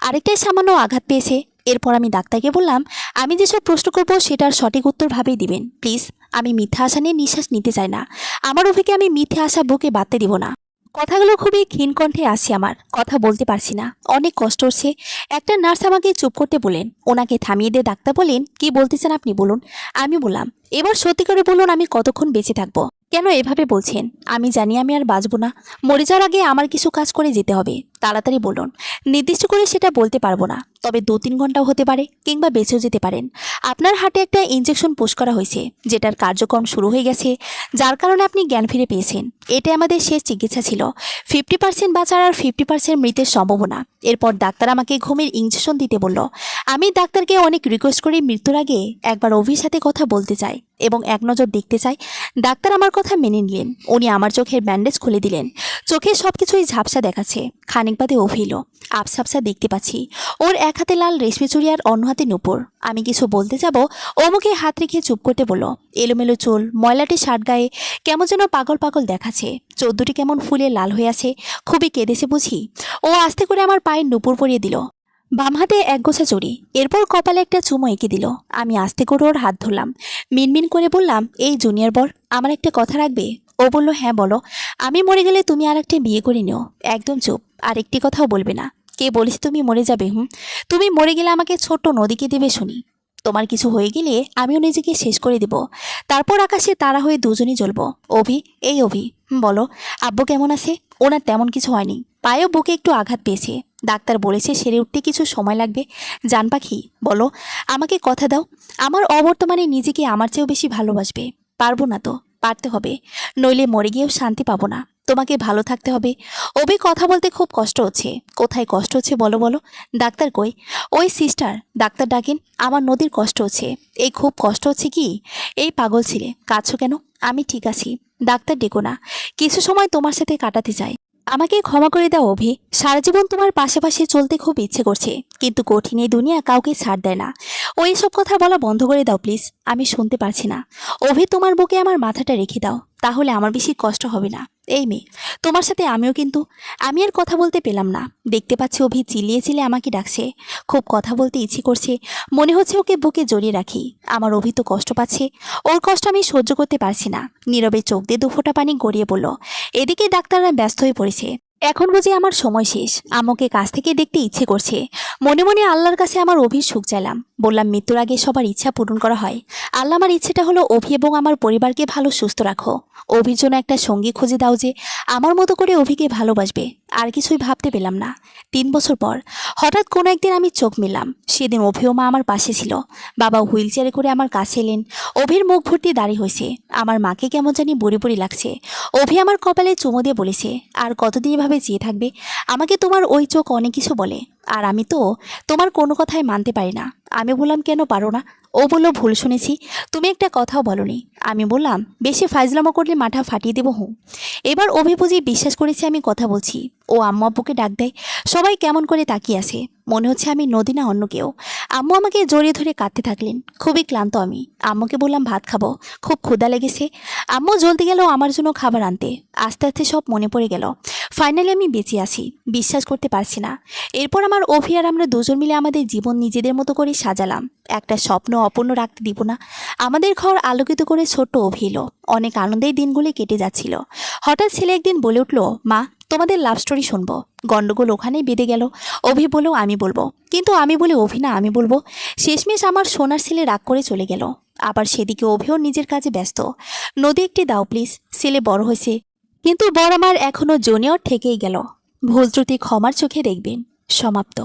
আরেকটাই সামান্য আঘাত পেয়েছে। এরপর আমি ডাক্তারকে বললাম আমি যেসব প্রশ্ন করব সেটার সঠিক উত্তর ভাবেই দিবেন প্লিজ। আমি মিথ্যা আশা নিয়ে নিঃশ্বাস নিতে চাই না, আমার অভিকে আমি মিথ্যা আশা বুকে বাঁধতে দিব না। কথাগুলো খুবই ক্ষীণ কণ্ঠে আসি, আমার কথা বলতে পারছি না, অনেক কষ্ট হচ্ছে। একটা নার্স আমাকে চুপ করতে বলেন, ওনাকে থামিয়ে দিয়ে ডাক্তার বলেন কি বলতে চান আপনি বলুন। আমি বললাম এবার সত্যি করে বলুন আমি কতক্ষণ বেঁচে থাকবো? কেন এভাবে বলছেন? আমি জানি আমি আর বাঁচবো না, মরে যাওয়ার আগে আমার কিছু কাজ করে যেতে হবে, তাড়াতাড়ি বলুন। নির্দিষ্ট করে সেটা বলতে পারবো না, তবে 2-3 ঘন্টাও হতে পারে, কিংবা বেঁচেও যেতে পারেন। আপনার হার্টে একটা ইনজেকশন পুশ করা হয়েছে, যেটার কার্যক্রম শুরু হয়ে গেছে, যার কারণে আপনি জ্ঞান ফিরে পেয়েছেন। এটাই আমাদের শেষ চিকিৎসা ছিল। 50% বাঁচার আর 50% মৃতের সম্ভাবনা। এরপর ডাক্তার আমাকে ঘুমের ইনজেকশন দিতে বলল। আমি ডাক্তারকে অনেক রিকোয়েস্ট করে মৃত্যুর আগে একবার অভির সাথে কথা বলতে চাই এবং এক নজর দেখতে চাই। ডাক্তার আমার কথা মেনে নিলেন, উনি আমার চোখের ব্যান্ডেজ খুলে দিলেন। চোখে সবকিছুই ঝাপসা দেখাচ্ছে। খানিক বাদে অভিল, আবসাবসা দেখতে পাচ্ছি, ওর এক হাতে লাল রেশমি চুড়ি আর অন্য হাতে নুপুর। আমি কিছু বলতে যাব, ও মুখে হাত রেখে চুপ করতে বলল। এলোমেলো চুল, ময়লাটে শার্ট গায়ে, কেমন যেন পাগল পাগল দেখাচ্ছে, চোখ দুটি কেমন ফুলে লাল হয়ে আছে, খুবই কেঁদেছে বুঝি। ও আস্তে করে আমার পায়ের নুপুর পরিয়ে দিল, বাম হাতে এক গোছা চুড়ি, এরপর কপালে একটা চুমো এঁকে দিল। আমি আস্তে করে ওর হাত ধরলাম, মিনমিন করে বললাম এই জুনিয়র বর, আমার একটা কথা রাখবে? ও বলল হ্যাঁ বলো। আমি মরে গেলে তুমি আর একটা বিয়ে করে নিও, একদম চুপ, আর একটি কথাও বলবে না। কে বলিস তুমি মরে যাবে? তুমি মরে গেলে আমাকে ছোট্ট নদীকে দেবে শুনি। তোমার কিছু হয়ে গেলে আমিও নিজেকে শেষ করে দেব, তারপর আকাশে তারা হয়ে দুজনই জ্বলবো। অভি, এই অভি, বলো আব্বু কেমন আছে? ওনার তেমন কিছু হয়নি, পায়েও বুকে একটু আঘাত পেয়েছে, ডাক্তার বলেছে সেরে উঠতে কিছু সময় লাগবে। জান পাখি বলো, আমাকে কথা দাও, আমার অবর্তমানে নিজেকে আমার চেয়েও বেশি ভালোবাসবে। পারবো না তো, পারতে হবে, নইলে মরে গিয়েও শান্তি পাবো না। তোমাকে ভালো থাকতে হবে। অভি কথা বলতে খুব কষ্ট হচ্ছে। কোথায় কষ্ট হচ্ছে বলো বলো? ডাক্তার কই? ওই সিস্টার, ডাক্তার ডাকেন, আমার নদীর কষ্ট হচ্ছে। এই খুব কষ্ট হচ্ছে কি? এই পাগল ছিলে, কাঁদছো কেন? আমি ঠিক আছি, ডাক্তার ডেকো না, কিছু সময় তোমার সাথে কাটাতে চাই। আমাকে ক্ষমা করে দাও অভি, সারা জীবন তোমার পাশাপাশি চলতে খুব ইচ্ছে করছে, কিন্তু কঠিন এই দুনিয়া কাউকে ছাড় দেয় না। ওই সব কথা বলা বন্ধ করে দাও প্লিজ, আমি শুনতে পারছি না। অভি তোমার বুকে আমার মাথাটা রেখে দাও, তাহলে আমার বেশি কষ্ট হবে না। এই মেয়ে, তোমার সাথে আমিও কিন্তু। আমি আর কথা বলতে পেলাম না, দেখতে পাচ্ছি অভি চিল্লিয়ে চিল্লিয়ে আমাকে ডাকছে, খুব কথা বলতে ইচ্ছে করছে, মনে হচ্ছে ওকে বুকে জড়িয়ে রাখি। আমার অভি তো কষ্ট পাচ্ছে, ওর কষ্ট আমি সহ্য করতে পারছি না। নীরবে চোখ দিয়ে 2 ফোঁটা পানি গড়িয়ে পড়ল। এদিকে ডাক্তাররা ব্যস্ত হয়ে পড়েছে। এখন বুঝি আমার সময় শেষ, আম্মুকে কাছ থেকে দেখতে ইচ্ছে করছে। মনে মনে আল্লাহর কাছে আমার অভির সুখ চাইলাম, বললাম মৃত্যুর আগে সবার ইচ্ছা পূরণ করা হয়। আল্লাহ, আমার ইচ্ছেটা হলো অভি এবং আমার পরিবারকে ভালো সুস্থ রাখো। অভির জন্য একটা সঙ্গী খুঁজে দাও যে আমার মতো করে অভিকে ভালোবাসবে। আর কিছুই ভাবতে পেলাম না। 3 বছর পর হঠাৎ কোনো একদিন আমি চোখ মেললাম। সেদিন অভিও মা আমার পাশে ছিল। বাবা হুইল চেয়ারে করে আমার কাছে এলেন। অভির মুখ ভর্তি দাড়ি হয়েছে, আমার মাকে কেমন জানি বুড়ি বুড়ি লাগছে। অভি আমার কপালে চুমো দিয়ে বলেছে আর কতদিন এভাবে চেয়ে থাকবে? আমাকে তোমার ওই চোখ অনেক কিছু বলে, আর আমি তো তোমার কোনো কথাই মানতে পারি না। আমি বললাম কেন পারো না? ও বলল ভুল শুনেছি, তুমি একটা কথাও বলনি। আমি বললাম বেশি ফাইজলামো করলে মাথা ফাটিয়ে দেবো। এবার অভি বুঝি বিশ্বাস করেছে আমি কথা বলছি। ও আম্মু আব্বুকে ডাক দেয়। সবাই কেমন করে তাকিয়ে আছে, মনে হচ্ছে আমি নদী না অন্য কেউ। আম্মু আমাকে জড়িয়ে ধরে কাঁদতে থাকলেন। খুবই ক্লান্ত আমি। আম্মুকে বললাম ভাত খাবো, খুব ক্ষুধা লেগেছে। আম্মু জলদি গেল আমার জন্য খাবার আনতে। আস্তে আস্তে সব মনে পড়ে গেল। ফাইনালি আমি বেঁচে আছি, বিশ্বাস করতে পারছি না। এরপর আমার অভি আর আমরা দুজন মিলে আমাদের জীবন নিজেদের মতো করে সাজালাম। একটা স্বপ্ন অপূর্ণ রাখতে দিব না। আমাদের ঘর আলোকিত করে ছোট্ট অভি এলো। অনেক আনন্দের দিনগুলি কেটে যাচ্ছিল। হঠাৎ ছেলে একদিন বলে উঠল, মা তোমাদের লাভ স্টোরি শুনবো। গন্ডগোল ওখানেই বেঁধে গেল। অভি বলেও আমি বলবো, কিন্তু আমি বলে অভি না আমি বলবো। শেষমেশ আমার সোনার ছেলে রাগ করে চলে গেল। আবার সেদিকে অভিও নিজের কাজে ব্যস্ত। নদী একটি দাও প্লিজ, ছেলে বড় হয়েছে, কিন্তু বড় আমার এখনো জুনিয়র থেকেই গেল। ভুল ত্রুটি ক্ষমার চোখে দেখবেন। সমাপ্ত।